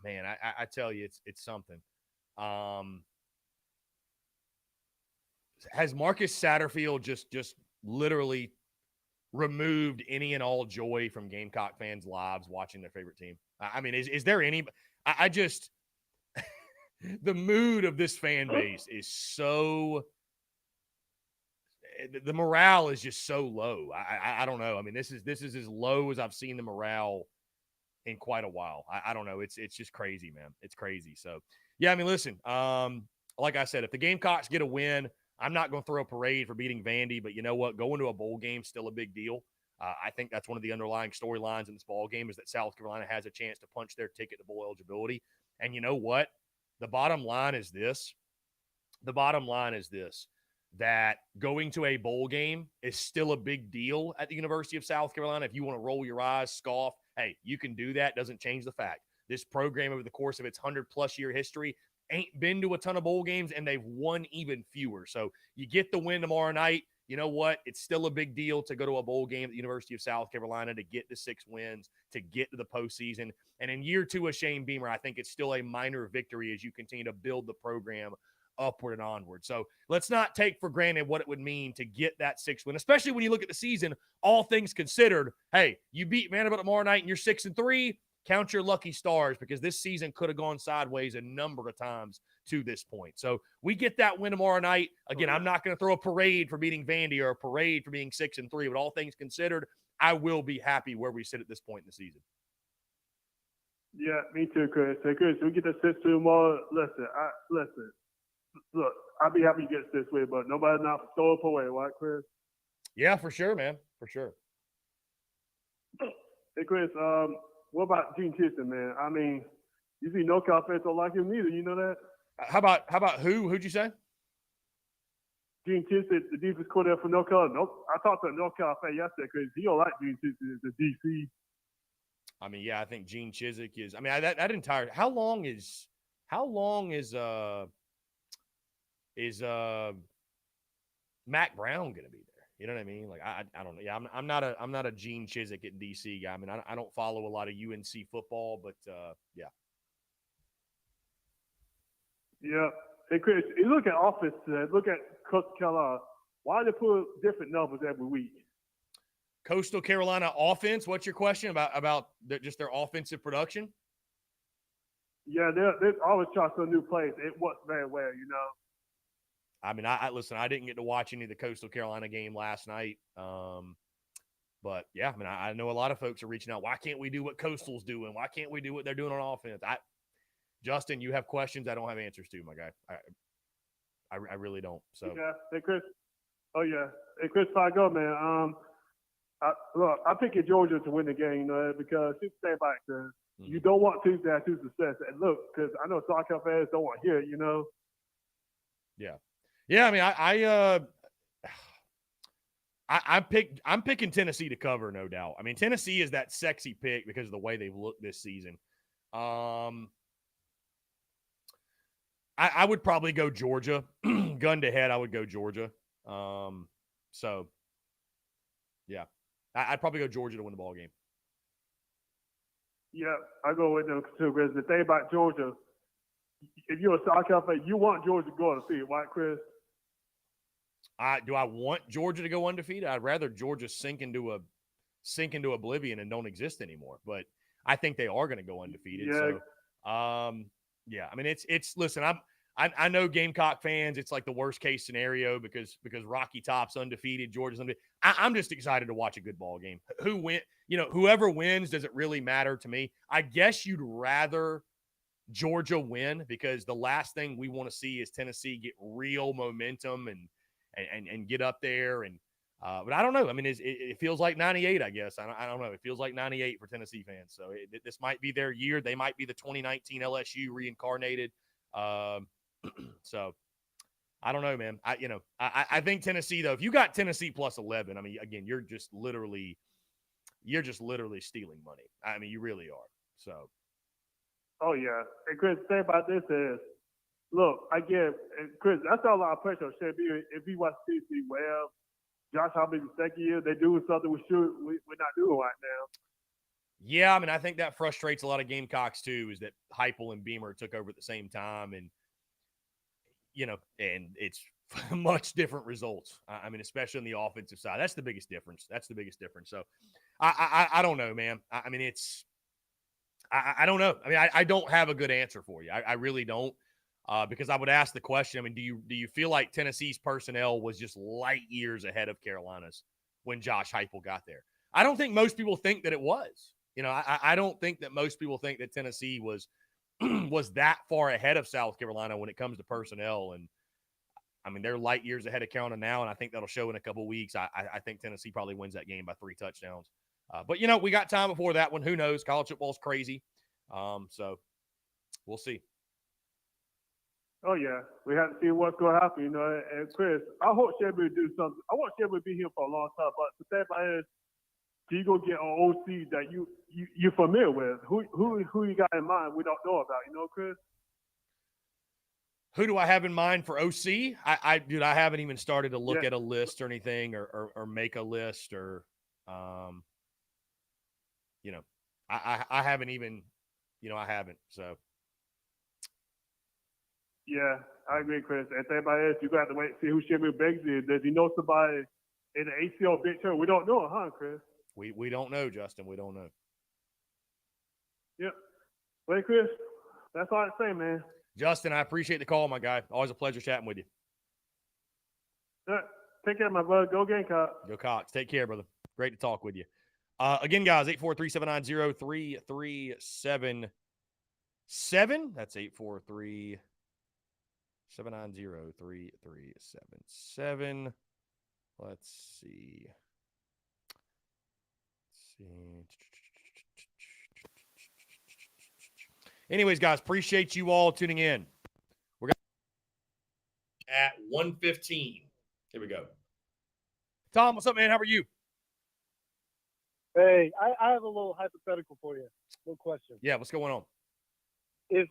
man, I tell you, it's something. Has Marcus Satterfield just literally removed any and all joy from Gamecock fans' lives watching their favorite team? I mean, is there any? I just the mood of this fan base is so. The morale is just so low. I don't know. I mean, this is as low as I've seen the morale in quite a while. I don't know. It's just crazy, man. It's crazy. So, yeah, I mean, listen, like I said, if the Gamecocks get a win, I'm not going to throw a parade for beating Vandy, but you know what? Going to a bowl game is still a big deal. I think that's one of the underlying storylines in this ball game is that South Carolina has a chance to punch their ticket to bowl eligibility. And you know what? The bottom line is this. That going to a bowl game is still a big deal at the University of South Carolina. If you want to roll your eyes, scoff, hey, you can do that. Doesn't change the fact. This program over the course of its 100-plus year history ain't been to a ton of bowl games, and they've won even fewer. So you get the win tomorrow night. You know what? It's still a big deal to go to a bowl game at the University of South Carolina to get the 6 wins, to get to the postseason. And in year 2 of Shane Beamer, I think it's still a minor victory as you continue to build the program upward and onward. So let's not take for granted what it would mean to get that 6 win, especially when you look at the season, all things considered. Hey, you beat Vanderbilt tomorrow night and you're 6-3. Count your lucky stars because this season could have gone sideways a number of times to this point. So we get that win tomorrow night. Again, I'm not going to throw a parade for beating Vandy or a parade for being 6-3, but all things considered, I will be happy where we sit at this point in the season. Yeah, me too, Chris. Hey, Chris, we get the 6 tomorrow. Listen. Look, I'll be happy to get this way, but nobody not throw up away, right, Chris? Yeah, for sure, man. For sure. Hey, Chris, what about Gene Chisley, man? I mean, you see no Cal fans don't like him neither, you know that? How about who? Who'd you say? Gene Chisley, the defense coordinator for NorCal. Nope. I talked to a NorCal fan yesterday because he don't like Gene Chisley, the DC. I mean, yeah, I think Gene Chizik is. I mean, that entire. How long is Mac Brown going to be there? You know what I mean? Like, I don't know. Yeah, I'm not a Gene Chizik at DC guy. I mean, I don't follow a lot of UNC football, but yeah. Yeah. Hey, Chris, you look at offense today. Look at Coastal Carolina. Why do they put different numbers every week? Coastal Carolina offense. What's your question about just their offensive production? Yeah, they always try some new plays. It works very well, you know. I mean, listen, I didn't get to watch any of the Coastal Carolina game last night. But yeah, I mean, I know a lot of folks are reaching out. Why can't we do what Coastal's doing? Why can't we do what they're doing on offense? Justin, you have questions I don't have answers to, my guy. I really don't. So yeah, hey Chris. Oh yeah, hey Chris, if I go, man. I'm picking Georgia to win the game, you know, because you stay back there. You don't want teams to have two success. And look, because I know soccer fans don't want to hear it, you know. Yeah. Yeah, I mean, I'm picking Tennessee to cover, no doubt. I mean, Tennessee is that sexy pick because of the way they've looked this season. I would probably go Georgia. Gun to head, I would go Georgia. So, yeah. I'd probably go Georgia to win the ball game. Yeah, I go with them too, because the thing about Georgia, if you're a soccer fan, you want Georgia to go undefeated, right, Chris? Do I want Georgia to go undefeated? I'd rather Georgia sink into a sink into oblivion and don't exist anymore. But I think they are going to go undefeated. Yeah. So, yeah, I mean, it's listen, I know Gamecock fans, it's like the worst case scenario because Rocky Top's undefeated, Georgia's undefeated. I'm just excited to watch a good ball game. Whoever wins, does it really matter to me? I guess you'd rather Georgia win because the last thing we want to see is Tennessee get real momentum and get up there. And but I don't know. I mean, it feels like 98, I guess. I don't know. It feels like 98 for Tennessee fans. So this might be their year. They might be the 2019 LSU reincarnated. So I don't know, man. I think Tennessee, though, if you got Tennessee plus 11, I mean, again, you're just literally stealing money. I mean, you really are. So. Oh, yeah. And Chris, the thing about this is, look, and Chris, that's not a lot of pressure on Sherbert. If he wants to see, well, Josh Hubbard's second year, they're doing something we're not doing right now. Yeah, I mean, I think that frustrates a lot of Gamecocks, too, is that Heupel and Beamer took over at the same time. And, and it's much different results. I mean, especially on the offensive side. That's the biggest difference. So, I don't know, man. I mean, I don't know. I mean, I don't have a good answer for you. I really don't, because I would ask the question. I mean, do you feel like Tennessee's personnel was just light years ahead of Carolina's when Josh Heupel got there? I don't think most people think that it was. I don't think that most people think that Tennessee was that far ahead of South Carolina when it comes to personnel. And I mean, they're light years ahead of Carolina now, and I think that'll show in a couple of weeks. I think Tennessee probably wins that game by 3 touchdowns. But, we got time before that one. Who knows? College football's crazy. So we'll see. Oh, yeah. We have to see what's going to happen, And, Chris, I hope Sherbert do something. I want Sherbert to be here for a long time. But the thing about it is, you go get an OC that you're familiar with. Who you got in mind we don't know about, Chris? Who do I have in mind for OC? I haven't even started to look at a list or anything or make a list or I haven't even, I haven't. So. Yeah, I agree, Chris. And think about it, you got to wait and see who Sherbert Banks is. Does he know somebody in the ACL big term? We don't know, huh, Chris? We don't know, Justin. We don't know. Yep. Well, Chris, that's all I say, man. Justin, I appreciate the call, my guy. Always a pleasure chatting with you. Take care, my brother. Go Gamecock. Go Cox. Take care, brother. Great to talk with you. Again, guys, 843-790-3377. That's 843-790-3377. Let's see. Anyways, guys, appreciate you all tuning in. We're at 1:15. Here we go. Tom, what's up, man? How are you? Hey, I have a little hypothetical for you. Little question. Yeah, what's going on? If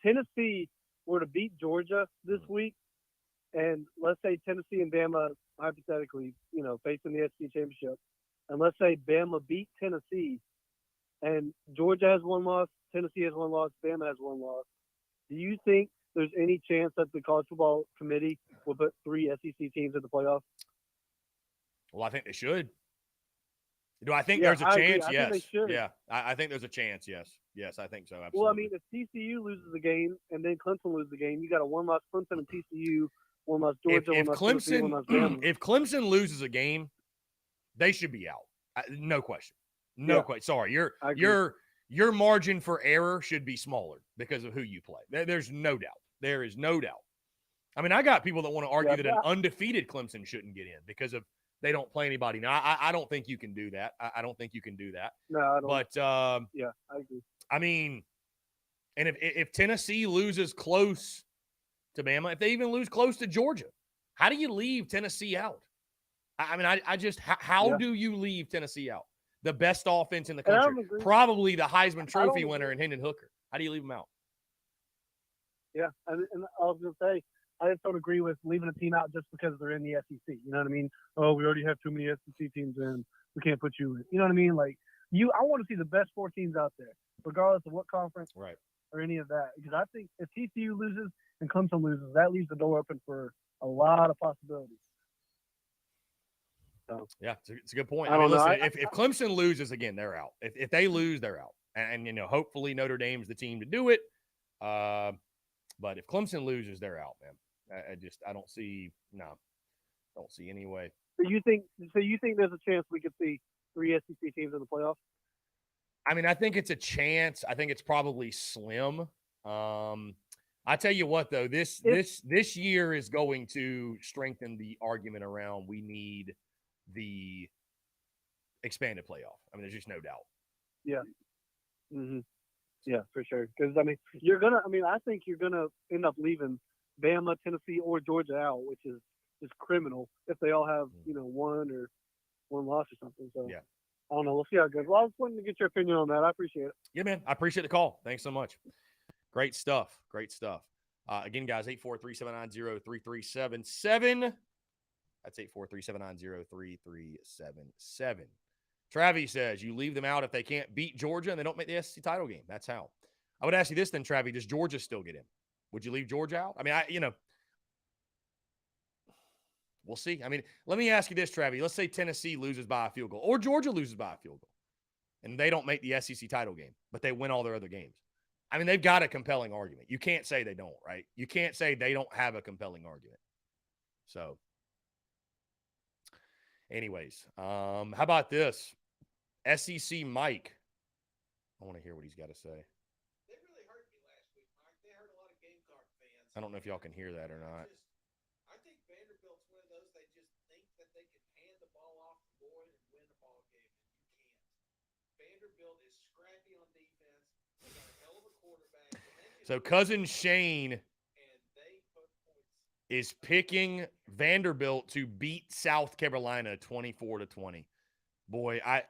Tennessee were to beat Georgia this week, and let's say Tennessee and Bama hypothetically, facing the SEC championship, and let's say Bama beat Tennessee, and Georgia has one loss, Tennessee has one loss, Bama has one loss. Do you think there's any chance that the college football committee will put 3 SEC teams in the playoffs? Well, I think they should. Do I think there's a chance? Yes. Think they should. Yeah, I think there's a chance. Yes. Yes, I think so. Absolutely. Well, I mean, if TCU loses the game and then Clemson loses the game, you got a one-loss Clemson and TCU, one-loss Georgia, one-loss Tennessee, one-loss Bama. If Clemson loses a game, they should be out. No question. No question. Sorry, your margin for error should be smaller because of who you play. There's no doubt. There is no doubt. I mean, I got people that want to argue that an undefeated Clemson shouldn't get in because of they don't play anybody. Now, I don't think you can do that. I don't think you can do that. No, I don't. But I agree. I mean, and if Tennessee loses close to Bama, if they even lose close to Georgia, how do you leave Tennessee out? I mean, I just how do you leave Tennessee out? The best offense in the country, probably the Heisman Trophy winner in Hendon Hooker. How do you leave them out? Yeah, and I was going to say, I just don't agree with leaving a team out just because they're in the SEC. You know what I mean? Oh, we already have too many SEC teams in. We can't put you in. You know what I mean? Like, I want to see the best 4 teams out there, regardless of what conference or any of that. Because I think if TCU loses and Clemson loses, that leaves the door open for a lot of possibilities. So, Yeah, it's a good point. I I mean, don't know. listen, if Clemson loses again, they're out. If they lose, they're out. And hopefully Notre Dame's the team to do it. But if Clemson loses, they're out, man. I don't see any way. So you think there's a chance we could see 3 SEC teams in the playoffs? I mean, I think it's a chance. I think it's probably slim. I tell you what, though, this year is going to strengthen the argument around we need the expanded playoff. I mean, there's just no doubt. Yeah. Mm-hmm. Yeah, for sure. Because I think you're gonna end up leaving Bama, Tennessee, or Georgia out, which is just criminal if they all have one loss or something. So yeah, I don't know. We'll see how it goes. Well, I was wanting to get your opinion on that. I appreciate it. Yeah, man. I appreciate the call. Thanks so much. Great stuff. Again, guys, 843-790-3377. That's 843-790-3377. Travis says you leave them out if they can't beat Georgia and they don't make the SEC title game. That's how. I would ask you this then, Travis. Does Georgia still get in? Would you leave Georgia out? I mean, we'll see. I mean, let me ask you this, Travis. Let's say Tennessee loses by a field goal or Georgia loses by a field goal and they don't make the SEC title game, but they win all their other games. I mean, they've got a compelling argument. You can't say they don't, right? You can't say they don't have a compelling argument. So, anyways, how about this? SEC Mike. I want to hear what he's got to say. They really hurt me last week, Mike. They hurt a lot of Gamecock fans. I don't know if y'all can hear that or not. I think Vanderbilt's one of those they just think that they can hand the ball off to Boyd and win a ball game, and you can't. Vanderbilt is scrappy on defense. They got a hell of a quarterback. So Cousin Shane is picking Vanderbilt to beat South Carolina 24-20. Boy, I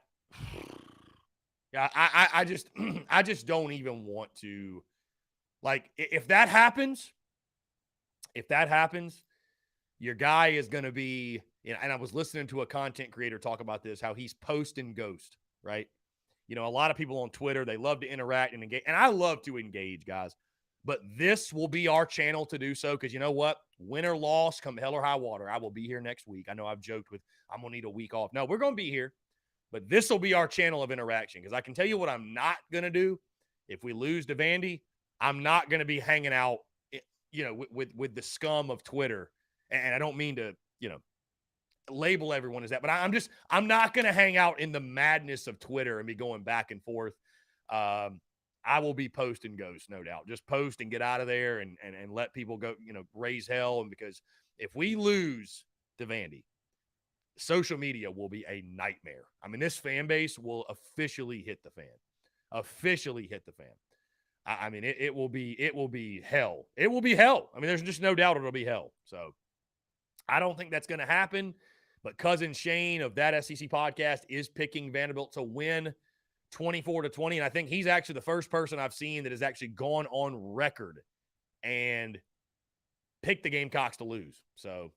just don't even want to. Like, if that happens, your guy is going to be, and I was listening to a content creator talk about this, how he's post and ghost, right? A lot of people on Twitter, they love to interact and engage, and I love to engage, guys. But this will be our channel to do so because you know what? Win or loss, come hell or high water, I will be here next week. I know I've joked with I'm going to need a week off. No, we're going to be here. But this will be our channel of interaction because I can tell you what I'm not going to do. If we lose to Vandy, I'm not going to be hanging out, with the scum of Twitter. And I don't mean to, label everyone as that, but I'm not going to hang out in the madness of Twitter and be going back and forth. I will be post and ghost, no doubt. Just post and get out of there and let people go, raise hell. And because if we lose to Vandy, social media will be a nightmare. I mean, this fan base will officially hit the fan. I mean, it will be hell. It will be hell. I mean, there's just no doubt it'll be hell. So I don't think that's going to happen. But Cousin Shane of that SEC podcast is picking Vanderbilt to win 24-20. And I think he's actually the first person I've seen that has actually gone on record and picked the Gamecocks to lose. So,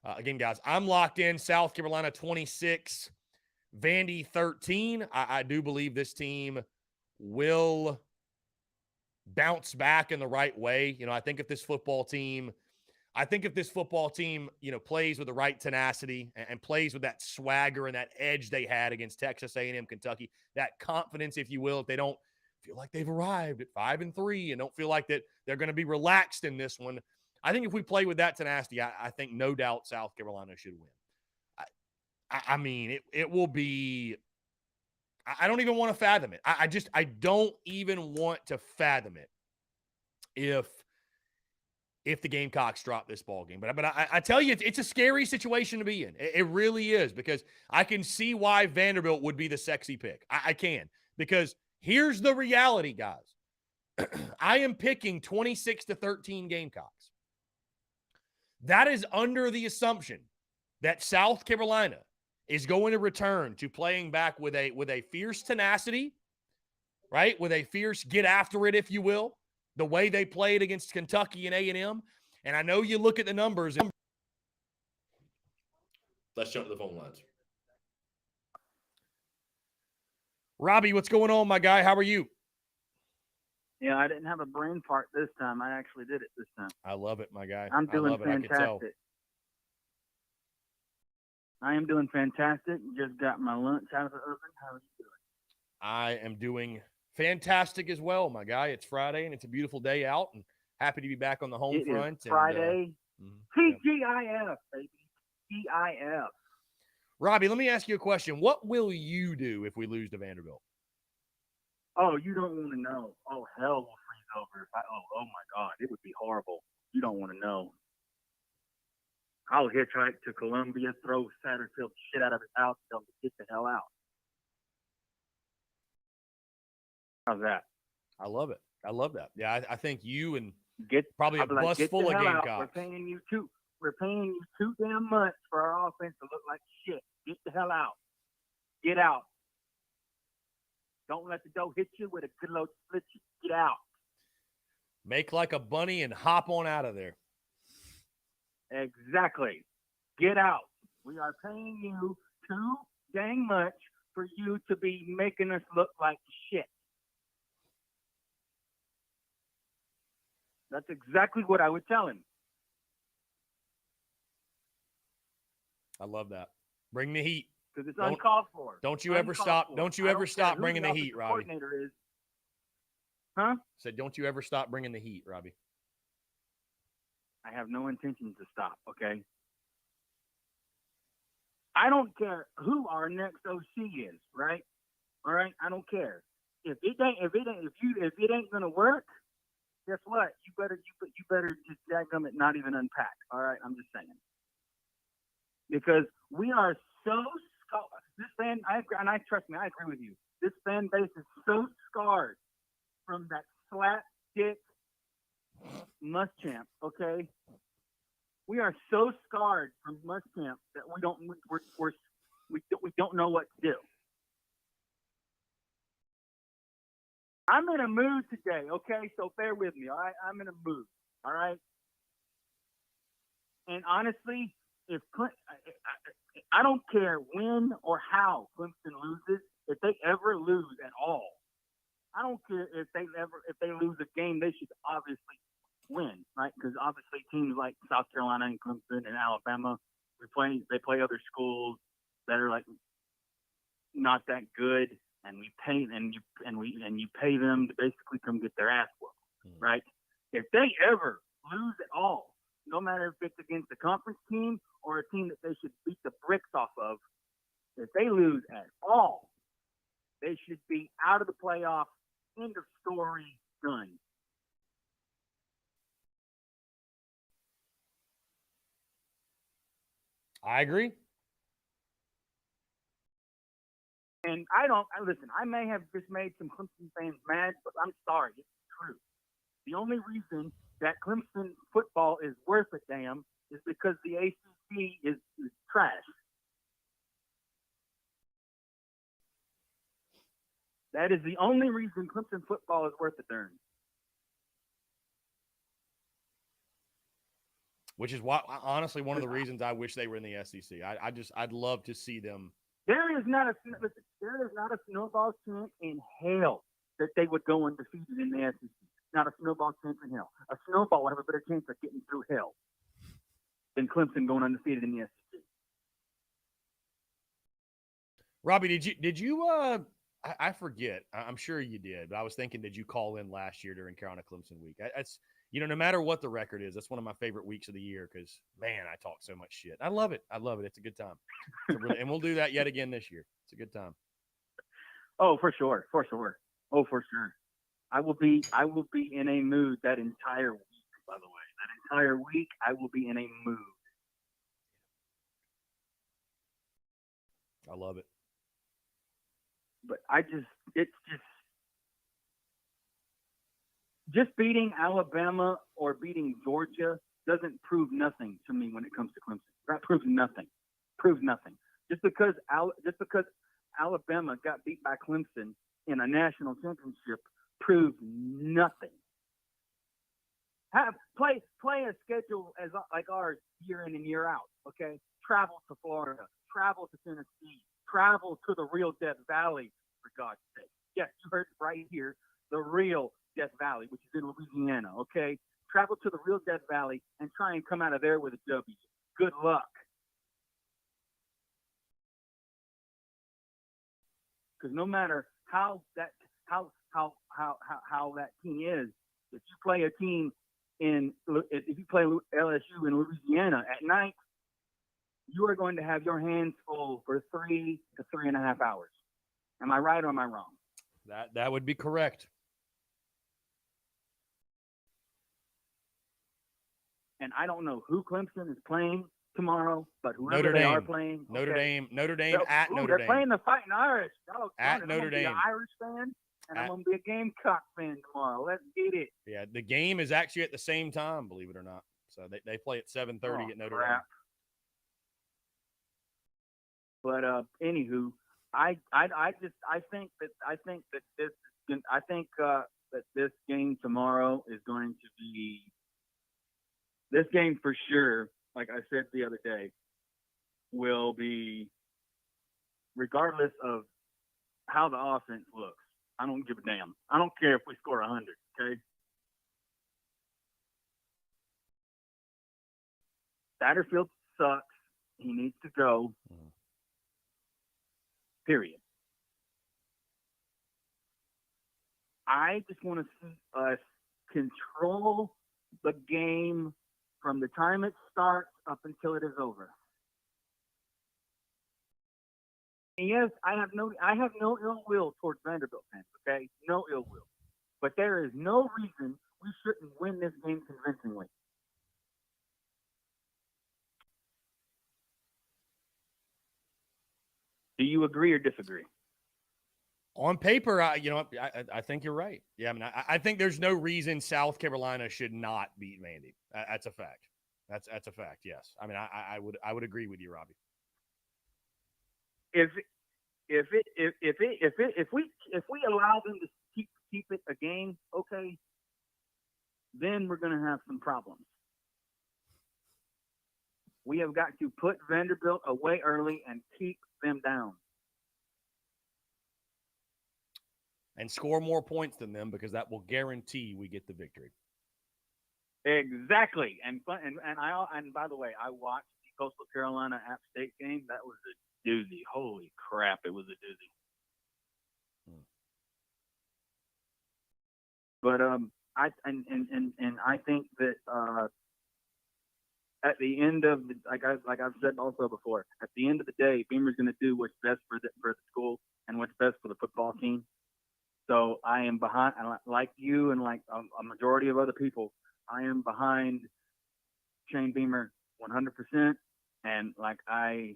again, guys, I'm locked in. South Carolina 26, Vandy 13. I do believe this team will bounce back in the right way. I think if this football team, plays with the right tenacity and plays with that swagger and that edge they had against Texas A&M, Kentucky, that confidence, if you will, if they don't feel like they've arrived at 5-3 and don't feel like that they're going to be relaxed in this one, I think if we play with that tenacity, I think no doubt South Carolina should win. I mean, it will be – I don't even want to fathom it. I don't even want to fathom it if the Gamecocks drop this ball game. But I tell you, it's a scary situation to be in. It really is because I can see why Vanderbilt would be the sexy pick. I can because here's the reality, guys. I am picking 26-13 Gamecocks. That is under the assumption that South Carolina is going to return to playing back with a fierce tenacity, right? With a fierce get after it, if you will, the way they played against Kentucky and A&M. And I know you look at the numbers. Let's jump to the phone lines. Robbie, what's going on, my guy? How are you? Yeah, I didn't have a brain fart this time. I actually did it this time. I love it, my guy. I'm doing fantastic. I am doing fantastic. Just got my lunch out of the oven. How are you doing? I am doing fantastic as well, my guy. It's Friday and it's a beautiful day out, and happy to be back on the home It front. is Friday. Yeah. TGIF, baby. TGIF. Robbie, let me ask you a question. What will you do if we lose to Vanderbilt? Oh, you don't want to know. Oh, hell will freeze over. Oh my God. It would be horrible. You don't want to know. I'll hitchhike to Columbia, throw Satterfield shit out of his house, tell him to get the hell out. How's that? I love it. I love that. Yeah, I think you and Get probably a I'll be like, bus get full the of hell out. Gamecocks. We're paying you too damn much for our offense to look like shit. Get the hell out. Get out. Don't let the dough hit you with a good load split you. Get out. Make like a bunny and hop on out of there. Exactly. Get out. We are paying you too dang much for you to be making us look like shit. That's exactly what I would tell him. I love that. Bring the heat. Because it's uncalled for. Don't you ever stop. Don't you ever stop bringing the heat, Robbie. Coordinator is. Huh? Said, don't you ever stop bringing the heat, Robbie. I have no intention to stop. Okay. I don't care who our next OC is, right? All right. I don't care. If it ain't gonna work, guess what? You better just dadgum it, not even unpack. All right. I'm just saying. Because we are so this fan, trust me, I agree with you. This fan base is so scarred from that slapdick Muschamp. Okay, we are so scarred from Muschamp that we don't know what to do. I'm in a mood today. Okay, so bear with me. All right, I'm in a mood. All right, and honestly, I don't care when or how Clemson loses. If they ever lose at all, I don't care if they lose a game. They should obviously win, right? Because obviously teams like South Carolina and Clemson and Alabama, they play other schools that are like not that good, and we pay you pay them to basically come get their ass whooped, right? If they ever lose at all, no matter if it's against a conference team or a team that they should beat the bricks off of, if they lose at all, they should be out of the playoff. End of story. Done. I agree. And listen, I may have just made some Clemson fans mad, but I'm sorry. It's true. The only reason that Clemson football is worth a damn is because the ACC is trash. That is the only reason Clemson football is worth a darn. Which is why, honestly, one of the reasons I wish they were in the SEC. I'd love to see them. There is not a snowball chance in hell that they would go undefeated in the SEC. Not a snowball chance in hell. A snowball would have a better chance of getting through hell than Clemson going undefeated in the SEC. Robbie, did you I forget. I'm sure you did, but I was thinking, did you call in last year during Carolina Clemson week? That's, no matter what the record is, that's one of my favorite weeks of the year because, man, I talk so much shit. I love it. It's a good time. And we'll do that yet again this year. It's a good time. Oh, for sure. Oh, for sure. I will be in a mood that entire week, by the way. That entire week, I will be in a mood. I love it. But it's just beating Alabama or beating Georgia doesn't prove nothing to me when it comes to Clemson. That proves nothing. Just because Alabama got beat by Clemson in a national championship proves nothing. Play a schedule like ours year in and year out. Okay, travel to Florida, travel to Tennessee, travel to the real Death Valley, for God's sake. Yes, you heard it right here, the real Death Valley, which is in Louisiana, okay? Travel to the real Death Valley and try and come out of there with a W. Good luck. because no matter how that team is, if you play a team if you play LSU in Louisiana at night, you are going to have your hands full for 3 to 3.5 hours. Am I right or am I wrong? That would be correct. And I don't know who Clemson is playing tomorrow, but whoever Notre they Dame. are playing, Notre Dame at Ooh, Notre they're Dame. playing the Fighting Irish. At Notre I'm gonna be Dame. an Irish fan, and I'm gonna be a Gamecock fan tomorrow. Let's get it. Yeah, the game is actually at the same time, believe it or not. So they play at 7:30 at Notre Dame. But anywho, I think that this game tomorrow is going to be this game for sure. Like I said the other day, will be regardless of how the offense looks. I don't give a damn. I don't care if we score 100. Okay. Satterfield sucks. He needs to go. Period. I just want to see us control the game from the time it starts up until it is over. And yes, I have no ill will towards Vanderbilt fans, okay? No ill will. But there is no reason we shouldn't win this game convincingly. Do you agree or disagree? On paper, I think you're right. Yeah, I mean, I think there's no reason South Carolina should not beat Vandy. That's a fact. That's a fact. Yes, I mean, I would agree with you, Robbie. If we allow them to keep it a game, okay, then we're going to have some problems. We have got to put Vanderbilt away early and keep them down. And score more points than them, because that will guarantee we get the victory. Exactly. And by the way, I watched the Coastal Carolina App State game. That was a doozy. Holy crap, it was a doozy. But I think that at the end of the, like I've said also before, at the end of the day, Beamer's going to do what's best for the school and what's best for the football team. So I am behind, like you and like a majority of other people, I am behind Shane Beamer 100%. And like I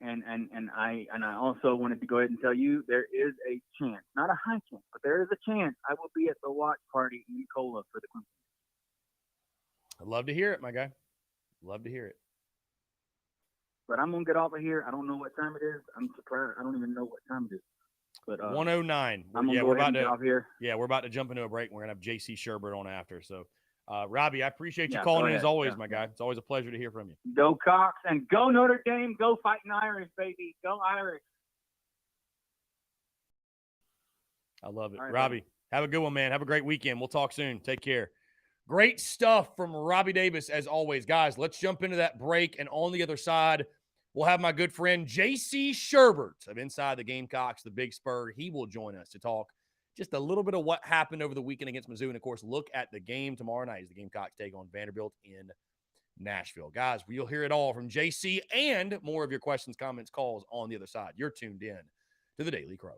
also wanted to go ahead and tell you there is a chance, not a high chance, but there is a chance I will be at the watch party in Cola for the Clemson. I'd love to hear it, my guy. Love to hear it. But I'm gonna get off of here. I don't know what time it is. I'm surprised. I don't even know what time it is. But 109. We're about to jump into a break. We're gonna have JC Sherbert on after. So, Robbie, I appreciate you calling in as always, my guy. It's always a pleasure to hear from you. Go Cox and go Notre Dame. Go Fighting Irish, baby. Go Irish. I love it. All right, Robbie, buddy. have a good one, man. Have a great weekend. We'll talk soon. Take care. Great stuff from Robbie Davis, as always. Guys, let's jump into that break. And on the other side, we'll have my good friend JC Sherbert of Inside the Gamecocks, the Big Spur. He will join us to talk just a little bit of what happened over the weekend against Mizzou. And, of course, look at the game tomorrow night as the Gamecocks take on Vanderbilt in Nashville. Guys, you'll hear it all from JC and more of your questions, comments, calls on the other side. You're tuned in to the Daily Crow.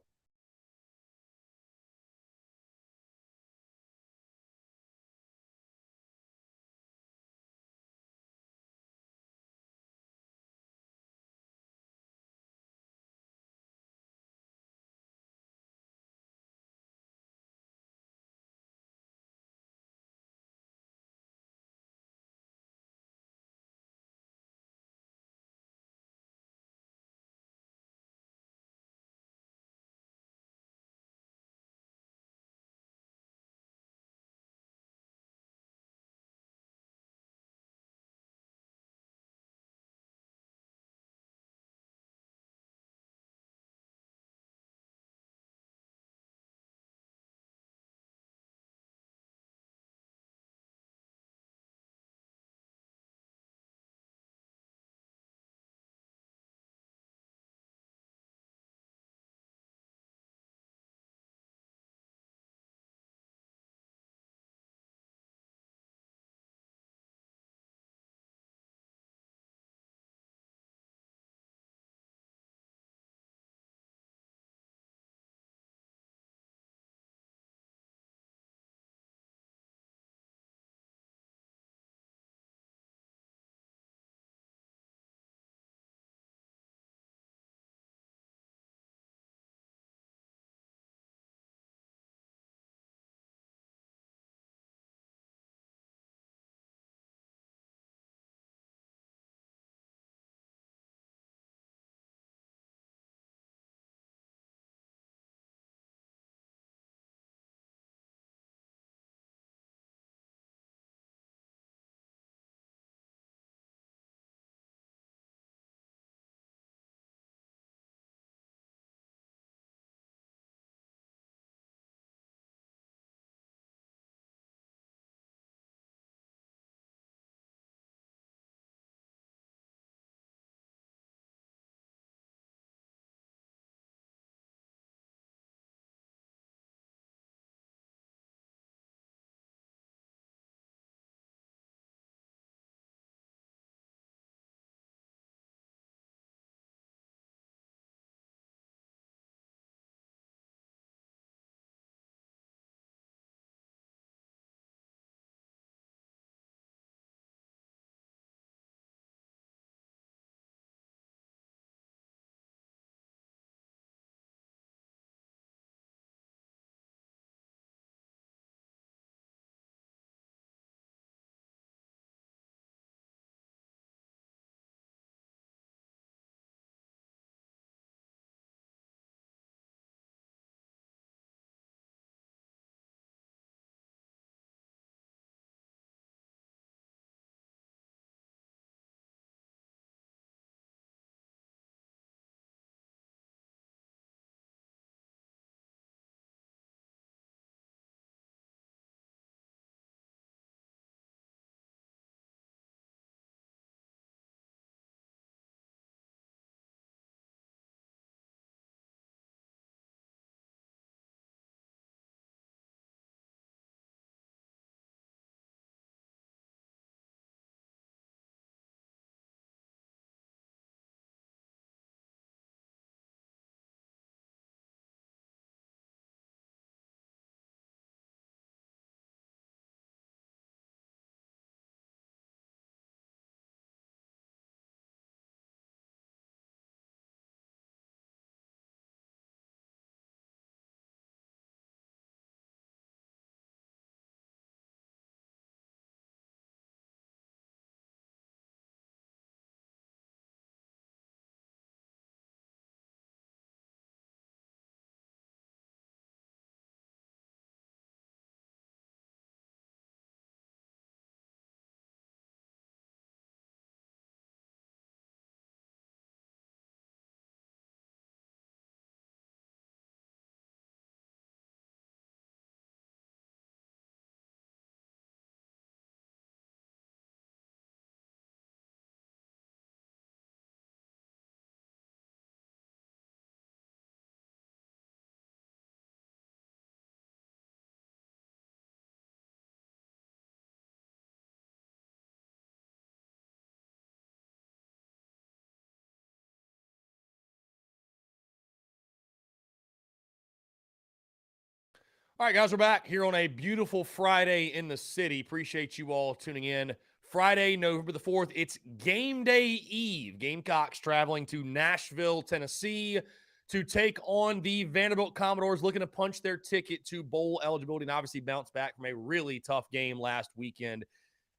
All right, guys, we're back here on a beautiful Friday in the city. Appreciate you all tuning in. Friday, November the 4th, it's game day eve. Gamecocks traveling to Nashville, Tennessee to take on the Vanderbilt Commodores, looking to punch their ticket to bowl eligibility and obviously bounce back from a really tough game last weekend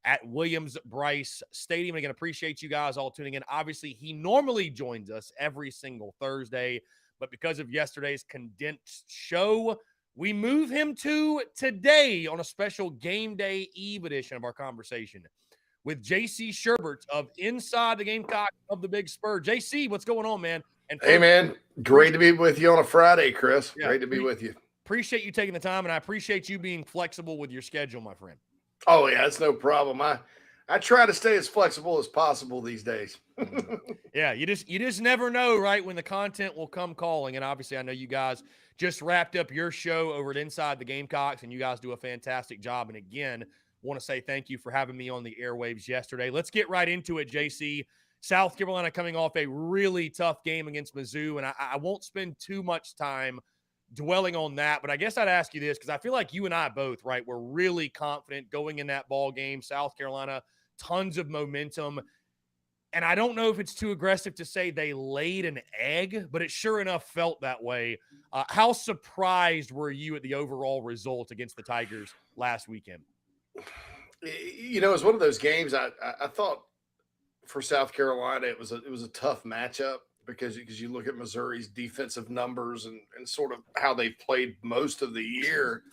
at Williams-Brice Stadium. And again, appreciate you guys all tuning in. Obviously, he normally joins us every single Thursday, but because of yesterday's condensed show, we move him to today on a special game day eve edition of our conversation with JC Sherbert of Inside the Gamecock of the Big Spur. JC, what's going on, man? And hey, man, great to be with you on a Friday, Chris. Yeah, great to be with you. Appreciate you taking the time, and I appreciate you being flexible with your schedule, my friend. Oh, yeah, it's no problem. I try to stay as flexible as possible these days. Yeah, you just never know, right, when the content will come calling. And obviously, I know you guys just wrapped up your show over at Inside the Gamecocks, and you guys do a fantastic job. And again, want to say thank you for having me on the airwaves yesterday. Let's get right into it, JC. South Carolina coming off a really tough game against Mizzou, and I won't spend too much time dwelling on that, but I guess I'd ask you this because I feel like you and I both, right, we're really confident going in that ball game. South Carolina, tons of momentum. And I don't know if it's too aggressive to say they laid an egg, but it sure enough felt that way. How surprised were you at the overall result against the Tigers last weekend? You know, it was one of those games I thought for South Carolina it was a tough matchup because you look at Missouri's defensive numbers and sort of how they've played most of the year,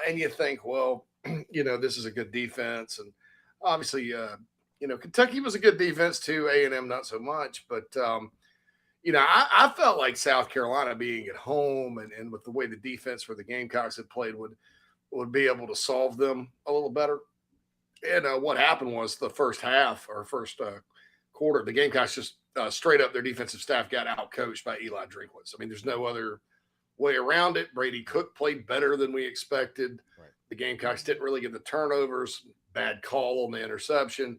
and you think, well, you know, this is a good defense, and obviously, you know, Kentucky was a good defense too. A&M not so much, but you know, I felt like South Carolina being at home and with the way the defense for the Gamecocks had played would be able to solve them a little better. And what happened was the first half or first quarter, the Gamecocks just straight up their defensive staff got out-coached by Eli Drinkwitz. I mean, there's no other way around it. Brady Cook played better than we expected. Right. The Gamecocks didn't really get the turnovers. Bad call on the interception.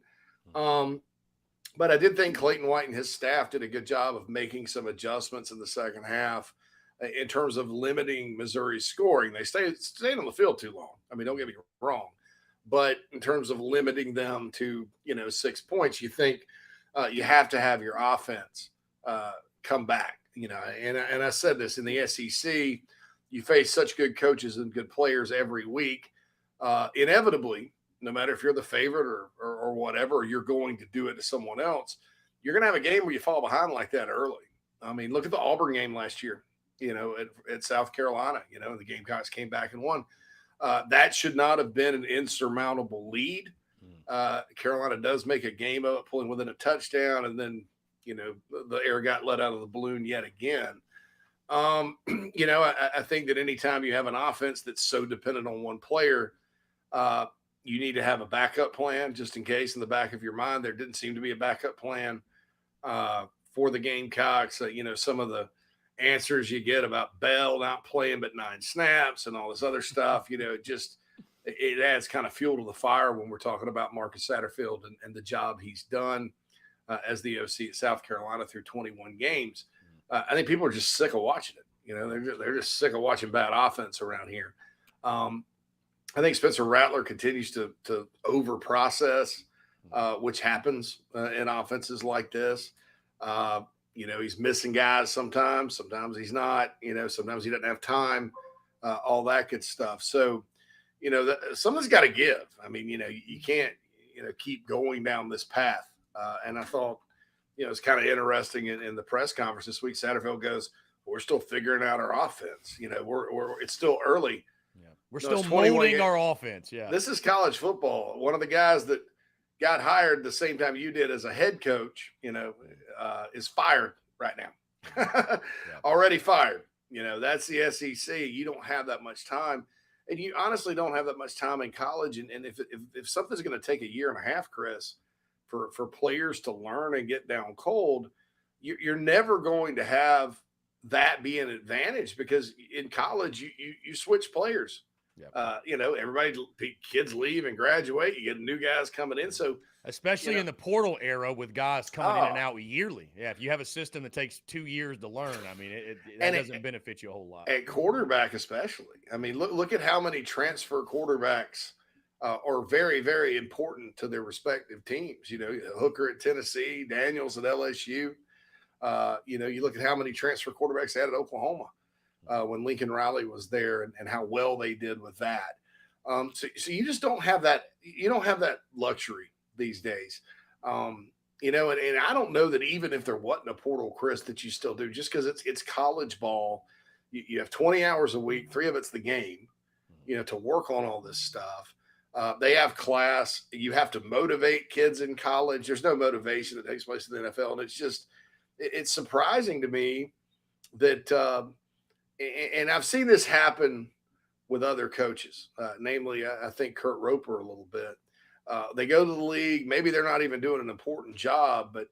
But I did think Clayton White and his staff did a good job of making some adjustments in the second half in terms of limiting Missouri's scoring. They stayed on the field too long. I mean, don't get me wrong. But in terms of limiting them to, you know, 6 points, you think you have to have your offense come back, you know. And I said this in the SEC, you face such good coaches and good players every week. Inevitably, no matter if you're the favorite or whatever, you're going to do it to someone else. You're going to have a game where you fall behind like that early. I mean, look at the Auburn game last year, you know, at South Carolina, you know, the Gamecocks came back and won. That should not have been an insurmountable lead. Carolina does make a game of it, pulling within a touchdown, and then, you know, the air got let out of the balloon yet again. You know, I think that anytime you have an offense that's so dependent on one player, you need to have a backup plan just in case in the back of your mind. There didn't seem to be a backup plan for the Gamecocks. You know, some of the answers you get about Bell not playing but 9 snaps and all this other stuff, you know, it adds kind of fuel to the fire when we're talking about Marcus Satterfield and the job he's done as the OC at South Carolina through 21 games. I think people are just sick of watching it. You know, they're just sick of watching bad offense around here. I think Spencer Rattler continues to over process, which happens in offenses like this. You know, he's missing guys sometimes he's not, you know, sometimes he doesn't have time, all that good stuff. So, you know, something's got to give. I mean, you know, you can't, you know, keep going down this path. And I thought, you know, it's kind of interesting in the press conference this week, Satterfield goes, we're still figuring out our offense. You know, it's still early. Yeah. We're still molding our offense. Yeah. This is college football. One of the guys that got hired the same time you did as a head coach, you know, is fired right now. Yeah. Already fired. You know, that's the SEC. You don't have that much time. And you honestly don't have that much time in college. And if something's going to take a year and a half, Chris, for players to learn and get down cold, you're never going to have that be an advantage because in college you switch players. Yep. Kids leave and graduate. You get new guys coming in. So especially in the portal era with guys coming in and out yearly. Yeah, if you have a system that takes 2 years to learn, I mean, that doesn't benefit you a whole lot. At quarterback, especially. I mean, look at how many transfer quarterbacks are very, very important to their respective teams. Hooker at Tennessee, Daniels at LSU. You look at how many transfer quarterbacks they had at Oklahoma when Lincoln Riley was there, and how well they did with that. So you just don't have that. You don't have that luxury these days. And I don't know that even if there wasn't a portal, Chris, that you still do, just because it's college ball. You have 20 hours a week, 3 of it's the game, to work on all this stuff. They have class. You have to motivate kids in college. There's no motivation that takes place in the NFL. And it's surprising to me that, and I've seen this happen with other coaches, namely, I think Kurt Roper a little bit. They go to the league. Maybe they're not even doing an important job, but,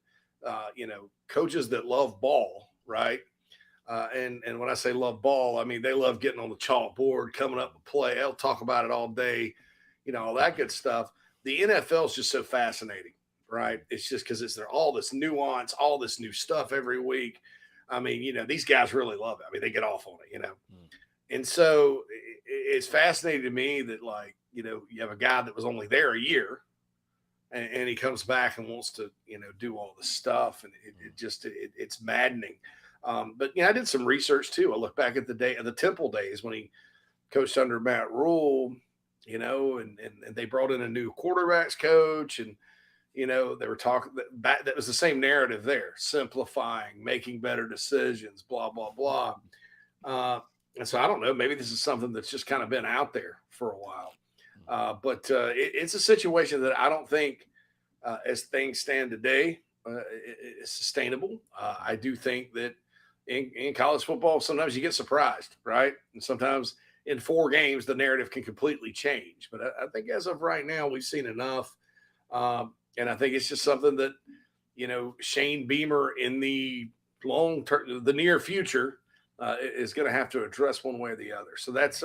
coaches that love ball, right? And when I say love ball, I mean, they love getting on the chalkboard, coming up with play. They'll talk about it all day, all that good stuff. The NFL is just so fascinating, right? It's just because it's all this nuance, all this new stuff every week. I mean, these guys really love it. I mean, they get off on it, And so it's fascinating to me that, you have a guy that was only there a year and he comes back and wants to, do all this stuff. And it's maddening. But I did some research too. I look back at the Temple days when he coached under Matt Rule, and they brought in a new quarterbacks coach, and they were talking that was the same narrative there: simplifying, making better decisions, blah blah blah. And so I don't know. Maybe this is something that's just kind of been out there for a while. But it's a situation that I don't think, as things stand today, is sustainable. I do think that in college football, sometimes you get surprised, right? And sometimes in 4 games, the narrative can completely change. But I think as of right now, we've seen enough. And I think it's just something that, Shane Beamer in the long term, the near future, is going to have to address one way or the other. So that's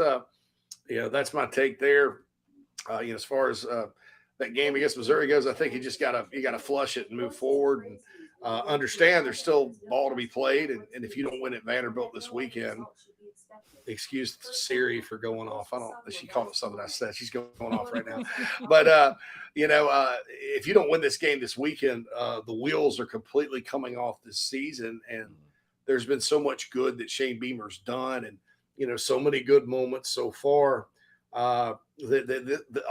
my take there. As far as that game against Missouri goes, I think you got to flush it and move forward, and understand there's still ball to be played. And if you don't win at Vanderbilt this weekend, excuse Siri for going off. She called it something I said. She's going off right now. But, if you don't win this game this weekend, the wheels are completely coming off this season. And there's been so much good that Shane Beamer's done, and, so many good moments so far. A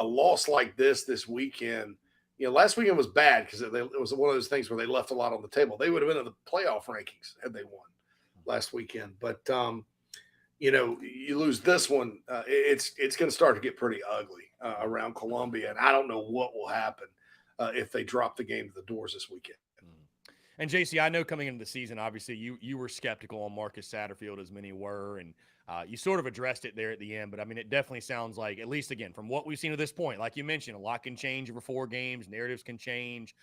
loss like this weekend, last weekend was bad because it was one of those things where they left a lot on the table. They would have been in the playoff rankings had they won last weekend. But, you lose this one, it's going to start to get pretty ugly around Columbia. And I don't know what will happen if they drop the game to the doors this weekend. And JC, I know coming into the season, obviously you were skeptical on Marcus Satterfield, as many were, and you sort of addressed it there at the end. But I mean, it definitely sounds like, at least again, from what we've seen to this point, like you mentioned, a lot can change over 4 games, narratives can change.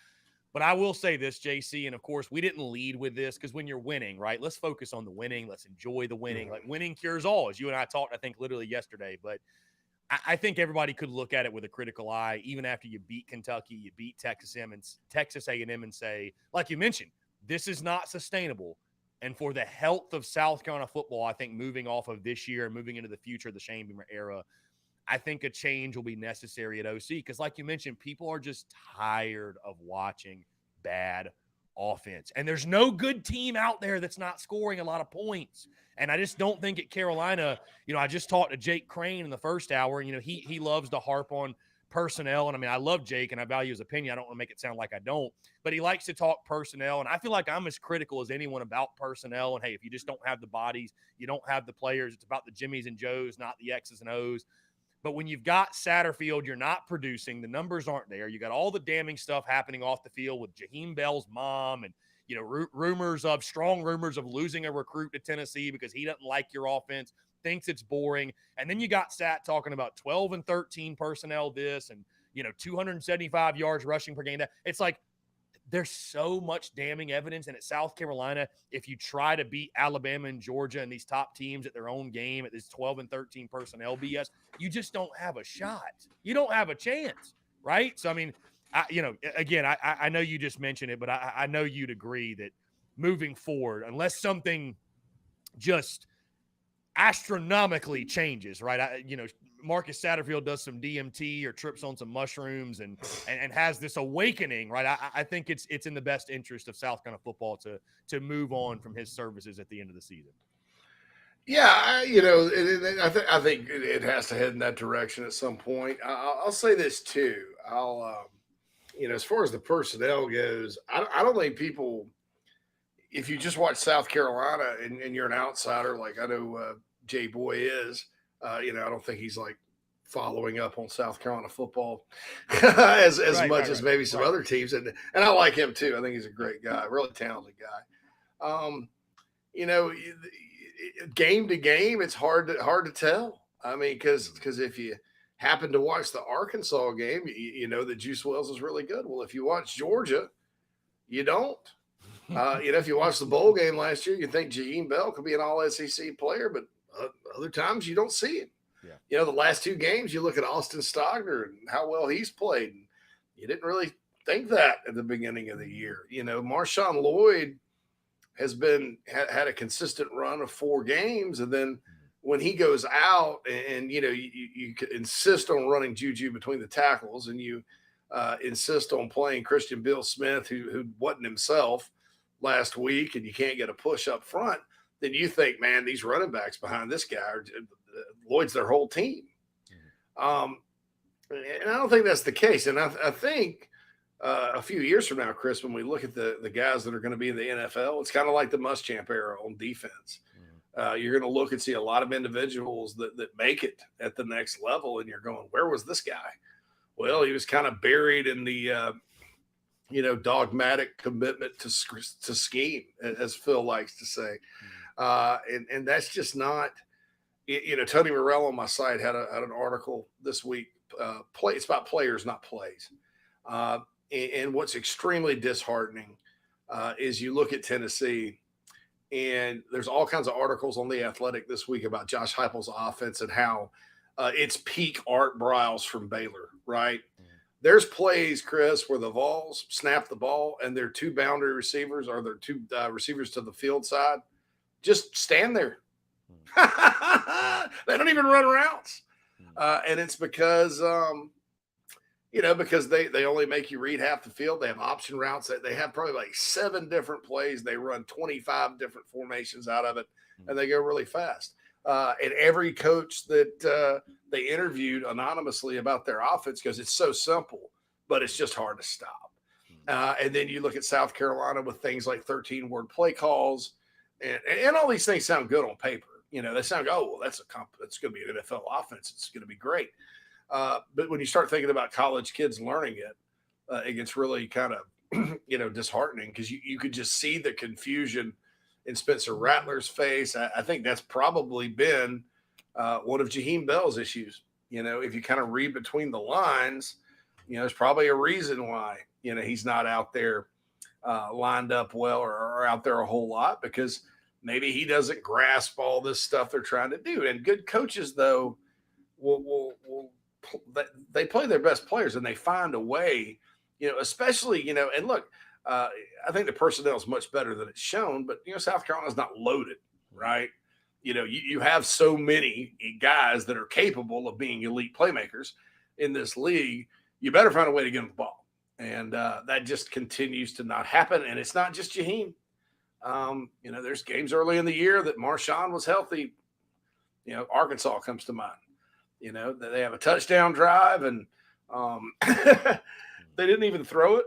But I will say this, JC, and of course, we didn't lead with this because when you're winning, right, let's focus on the winning. Let's enjoy the winning. Like, winning cures all, as you and I talked, I think, literally yesterday. But I think everybody could look at it with a critical eye, even after you beat Kentucky, you beat Texas A&M, and say, like you mentioned, this is not sustainable. And for the health of South Carolina football, I think moving off of this year and moving into the future of the Shane Beamer era, I think a change will be necessary at OC because, like you mentioned, people are just tired of watching bad offense. And there's no good team out there that's not scoring a lot of points. And I just don't think at Carolina, I just talked to Jake Crane in the first hour, and, he loves to harp on personnel. And I mean, I love Jake and I value his opinion. I don't want to make it sound like I don't, but he likes to talk personnel. And I feel like I'm as critical as anyone about personnel. And hey, if you just don't have the bodies, you don't have the players, it's about the Jimmies and Joes, not the X's and O's. But when you've got Satterfield, you're not producing. The numbers aren't there. You got all the damning stuff happening off the field with Jaheim Bell's mom and, strong rumors of losing a recruit to Tennessee because he doesn't like your offense, thinks it's boring. And then you got Sat talking about 12 and 13 personnel this and, 275 yards rushing per game. It's like there's so much damning evidence. And at South Carolina, if you try to beat Alabama and Georgia and these top teams at their own game at this 12 and 13 personnel BS, you just don't have a shot. You don't have a chance, right? So, I mean, I know you just mentioned it, but I know you'd agree that moving forward, unless something just astronomically changes, right? Marcus Satterfield does some DMT or trips on some mushrooms and has this awakening, right? I think it's in the best interest of South Carolina football to move on from his services at the end of the season. Yeah, I think it has to head in that direction at some point. I'll say this too. As far as the personnel goes, I don't think people, if you just watch South Carolina and you're an outsider, like I know Jay Boy is, I don't think he's like following up on South Carolina football as much as maybe some other teams. And I like him too. I think he's a great guy, really talented guy. Game to game, it's hard to tell. I mean, because if you happen to watch the Arkansas game, you know that Juice Wells is really good. Well, if you watch Georgia, you don't. If you watch the bowl game last year, you think Jaheim Bell could be an all-SEC player, but other times you don't see him. Yeah. The last two games, you look at Austin Stogner and how well he's played. And you didn't really think that at the beginning of the year. Marshawn Lloyd has had a consistent run of 4 games, and then when he goes out and you insist on running Juju between the tackles, and you insist on playing Christian Bill Smith, who wasn't himself last week, and you can't get a push up front, then you think, man, these running backs behind this guy Lloyd's their whole team. And I don't think that's the case. And I think a few years from now, Chris, when we look at the guys that are going to be in the NFL, it's kind of like the Muschamp era on defense. You're going to look and see a lot of individuals that make it at the next level, and you're going, where was this guy? Well, he was kind of buried in the dogmatic commitment to scheme, as Phil likes to say. And that's just not, Tony Morell on my site had an article this week. It's about players, not plays. And what's extremely disheartening is you look at Tennessee, and there's all kinds of articles on The Athletic this week about Josh Heupel's offense and how it's peak Art Briles from Baylor, right? There's plays, Chris, where the Vols snap the ball and their 2 boundary receivers or their 2 receivers to the field side just stand there. They don't even run routes. And it's because, because they only make you read half the field. They have option routes. They have probably like 7 different plays. They run 25 different formations out of it, and they go really fast. And every coach that they interviewed anonymously about their offense goes, it's so simple, but it's just hard to stop. And then you look at South Carolina with things like 13-word play calls, and all these things sound good on paper. They sound, that's going to be an NFL offense. It's going to be great. But when you start thinking about college kids learning it, it gets really kind of, disheartening, because you could just see the confusion in Spencer Rattler's face. I think that's probably been one of Jaheim Bell's issues. If you kind of read between the lines, there's probably a reason why, he's not out there lined up well or out there a whole lot, because maybe he doesn't grasp all this stuff they're trying to do. And good coaches, though, they play their best players, and they find a way, especially, and look, I think the personnel is much better than it's shown, but, South Carolina's not loaded, right? You have so many guys that are capable of being elite playmakers in this league. You better find a way to get them the ball. And that just continues to not happen. And it's not just Jaheim. There's games early in the year that Marshawn was healthy. Arkansas comes to mind. They have a touchdown drive, and they didn't even throw it.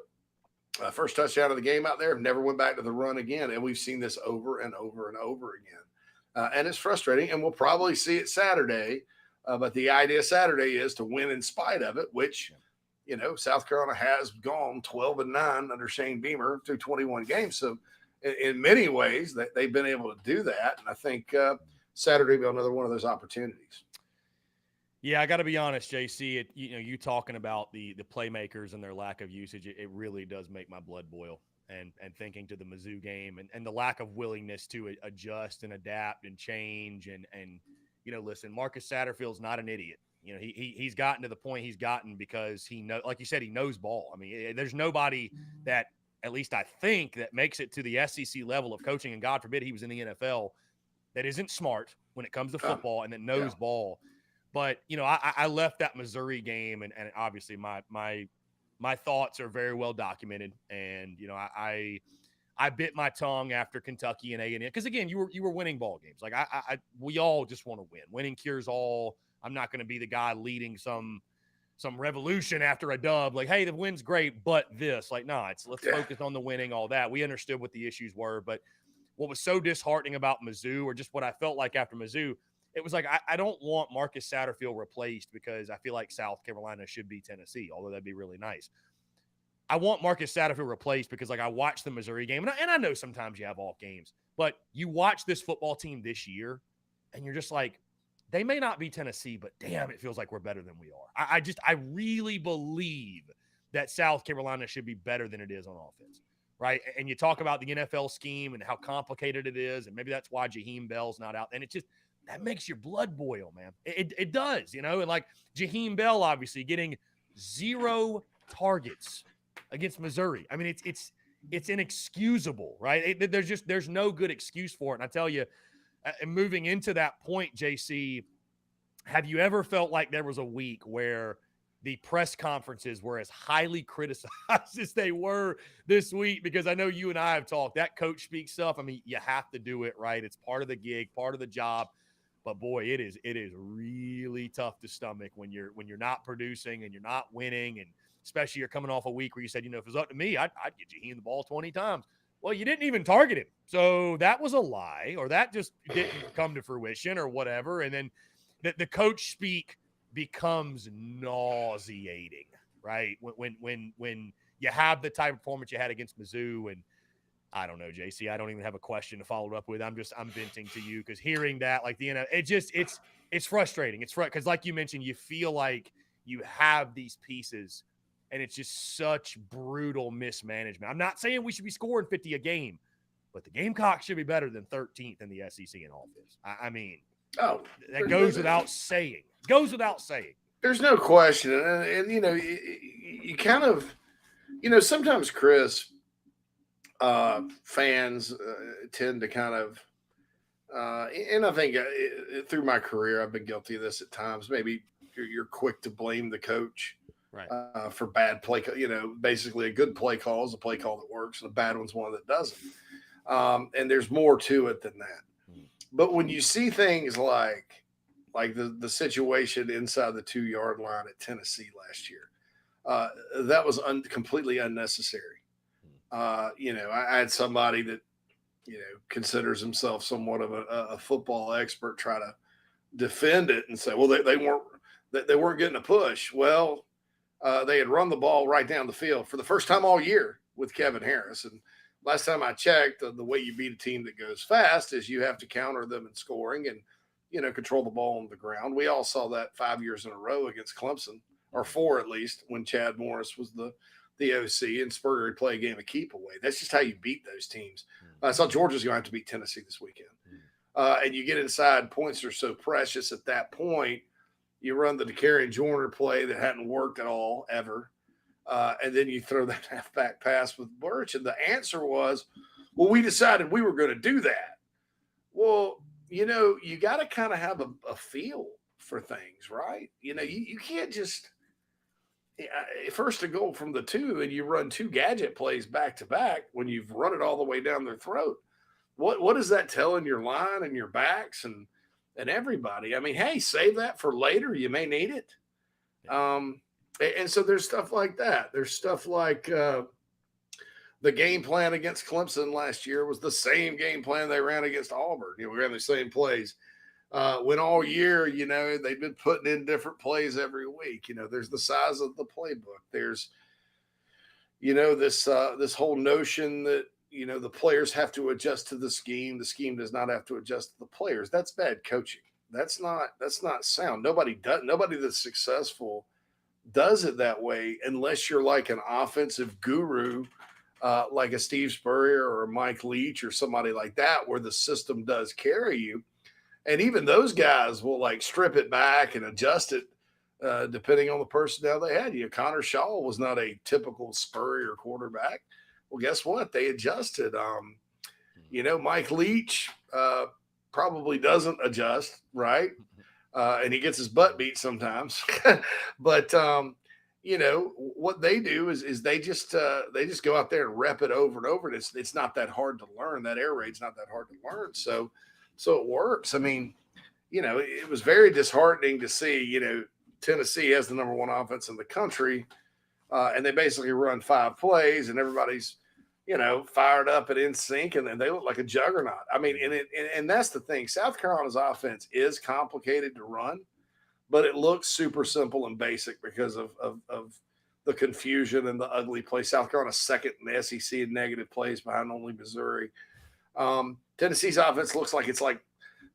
First touchdown of the game out there, never went back to the run again. And we've seen this over and over and over again. And it's frustrating, and we'll probably see it Saturday. But the idea Saturday is to win in spite of it, which, South Carolina has gone 12-9 under Shane Beamer through 21 games. So in many ways they've been able to do that. And I think Saturday will be another one of those opportunities. Yeah, I got to be honest, JC. You talking about the playmakers and their lack of usage, it really does make my blood boil. And thinking to the Mizzou game and the lack of willingness to adjust and adapt and change and listen, Marcus Satterfield's not an idiot. He's gotten to the point he's gotten because like you said, he knows ball. I mean, there's nobody that, at least I think, that makes it to the SEC level of coaching, and God forbid he was in the NFL, that isn't smart when it comes to football and that knows ball. But, I left that Missouri game, and obviously my thoughts are very well documented. And, I bit my tongue after Kentucky and A&M because, again, you were winning ball games. Like we all just want to win. Winning cures all. I'm not going to be the guy leading some revolution after a dub. Like, hey, the win's great, but this. Like, no, let's focus on the winning, all that. We understood what the issues were, but what was so disheartening about Mizzou, or just what I felt like after Mizzou, it was like I don't want Marcus Satterfield replaced because I feel like South Carolina should be Tennessee, although that'd be really nice. I want Marcus Satterfield replaced because, like, I watched the Missouri game, and I know sometimes you have off games, but you watch this football team this year, and you're just like, they may not be Tennessee, but damn, it feels like we're better than we are. I really believe that South Carolina should be better than it is on offense, right? And you talk about the NFL scheme and how complicated it is, and maybe that's why Jaheim Bell's not out, and it just – that makes your blood boil, man. It does, and like Jaheim Bell obviously getting 0 targets against Missouri. I mean, it's inexcusable, right? There's no good excuse for it. And I tell you, moving into that point, JC, have you ever felt like there was a week where the press conferences were as highly criticized as they were this week? Because I know you and I have talked that coach speak stuff. I mean, you have to do it, right? It's part of the gig, part of the job. But boy, it is really tough to stomach when you're not producing and you're not winning, and especially you're coming off a week where you said, if it was up to me, I'd get Jaheim the ball 20 times. Well, you didn't even target him, so that was a lie, or that just didn't come to fruition, or whatever. And then the coach speak becomes nauseating, right? When you have the type of performance you had against Mizzou. And I don't know, JC. I don't even have a question to follow up with. I'm venting to you because hearing that, like, it's frustrating. It's because, like you mentioned, you feel like you have these pieces, and it's just such brutal mismanagement. I'm not saying we should be scoring 50 a game, but the Gamecocks should be better than 13th in the SEC in offense. I mean, that goes without saying. Goes without saying. There's no question, and you kind of, sometimes, Chris. Fans tend to kind of, and I think through my career, I've been guilty of this at times. Maybe you're quick to blame the coach, right, for bad play. Basically, a good play call is a play call that works, and a bad one's one that doesn't. And there's more to it than that. But when you see things like the situation inside the 2-yard line at Tennessee last year, that was completely unnecessary. I had somebody that, considers himself somewhat of a football expert try to defend it and say, well, they weren't getting a push. Well, they had run the ball right down the field for the first time all year with Kevin Harris. And last time I checked, the way you beat a team that goes fast is you have to counter them in scoring and, control the ball on the ground. We all saw that 5 years in a row against Clemson, or 4 at least, when Chad Morris was the OC and Spurrier would play a game of keep away. That's just how you beat those teams. I saw Georgia's going to have to beat Tennessee this weekend. And you get inside, points are so precious at that point. You run the DeCarry Joyner play that hadn't worked at all ever. And then you throw that halfback pass with Birch. And the answer was, well, we decided we were going to do that. Well, you got to kind of have a feel for things, right? You can't just – first to go from the 2 and you run 2 gadget plays back to back when you've run it all the way down their throat. What does that tell in your line and your backs and everybody? I mean, hey, save that for later. You may need it. And so there's stuff like that. There's stuff like the game plan against Clemson last year was the same game plan they ran against Auburn. We ran the same plays. When all year, they've been putting in different plays every week. There's the size of the playbook. There's, this whole notion that, the players have to adjust to the scheme. The scheme does not have to adjust to the players. That's bad coaching. That's not sound. Nobody that's successful does it that way unless you're like an offensive guru, like a Steve Spurrier or Mike Leach or somebody like that, where the system does carry you. And even those guys will like strip it back and adjust it depending on the personnel they had. Connor Shaw was not a typical Spurrier quarterback. Well, guess what? They adjusted. Mike Leach probably doesn't adjust, right? And he gets his butt beat sometimes. But what they do is they just go out there and rep it over and over. And it's not that hard to learn. That air raid's not that hard to learn. So it works. I mean, it was very disheartening to see, Tennessee has the number one offense in the country, and they basically run 5 plays, and everybody's, fired up and in sync, and they look like a juggernaut. I mean, and that's the thing. South Carolina's offense is complicated to run, but it looks super simple and basic because of the confusion and the ugly play. South Carolina's second in the SEC in negative plays behind only Missouri. Tennessee's offense looks like it's like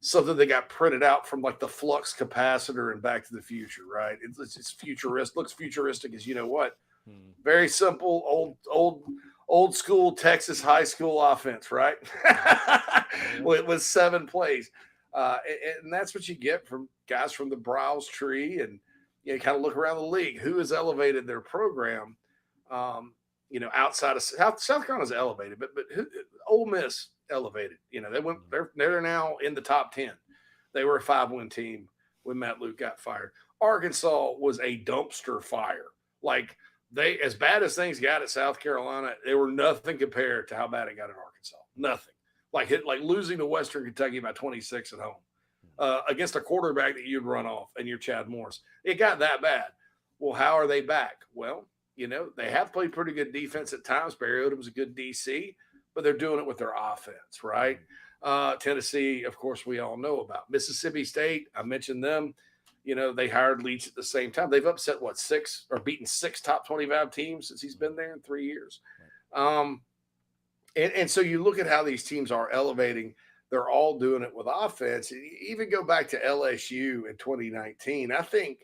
something they got printed out from like the flux capacitor in Back to the Future, right? It's futuristic, looks futuristic as you know what. Very simple, old school Texas high school offense, right? with 7 plays. And that's what you get from guys from the Browse tree. And you kind of look around the league, who has elevated their program, outside of South Carolina's elevated, but Ole Miss elevated. They're now in the top 10. They were a 5-win team when Matt Luke got fired. Arkansas was a dumpster fire. Like, they, as bad as things got at South Carolina, they were nothing compared to how bad it got at Arkansas. Nothing. Like losing to Western Kentucky by 26 at home against a quarterback that you'd run off and you're Chad Morris. It got that bad. Well, how are they back? Well, they have played pretty good defense at times. Barry Odom's a good DC, but they're doing it with their offense, right? Tennessee, of course, we all know about. Mississippi State, I mentioned them. They hired Leach at the same time. They've upset, 6 or beaten 6 top 25 teams since he's been there in 3 years. And so you look at how these teams are elevating. They're all doing it with offense. Even go back to LSU in 2019. I think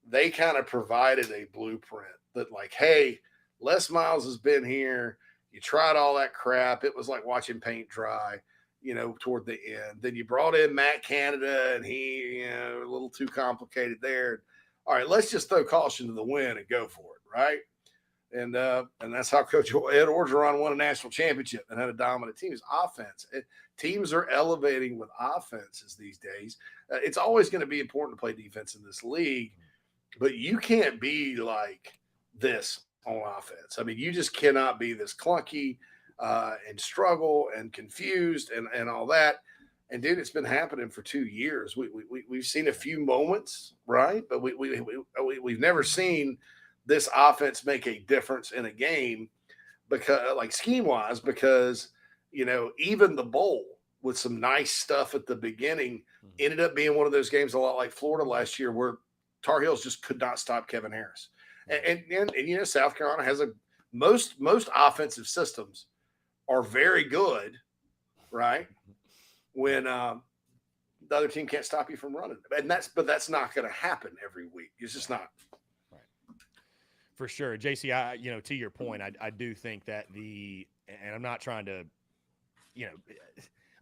they kind of provided a blueprint that like, hey, Les Miles has been here. You tried all that crap. It was like watching paint dry. Toward the end. Then you brought in Matt Canada, and he, a little too complicated there. All right, let's just throw caution to the wind and go for it, right? And that's how Coach Ed Orgeron won a national championship and had a dominant team. His offense. Teams are elevating with offenses these days. It's always going to be important to play defense in this league, but you can't be like this on offense. I mean, you just cannot be this clunky and struggle and confused and all that. And dude, it's been happening for 2 years. We've seen a few moments, right? But we've never seen this offense make a difference in a game because, like scheme wise, because even the bowl with some nice stuff at the beginning ended up being one of those games a lot like Florida last year, where Tar Heels just could not stop Kevin Harris. And South Carolina has most offensive systems are very good, right? When the other team can't stop you from running, but that's not going to happen every week. It's just not. Right. For sure, JC. To your point, I do think that and I'm not trying to,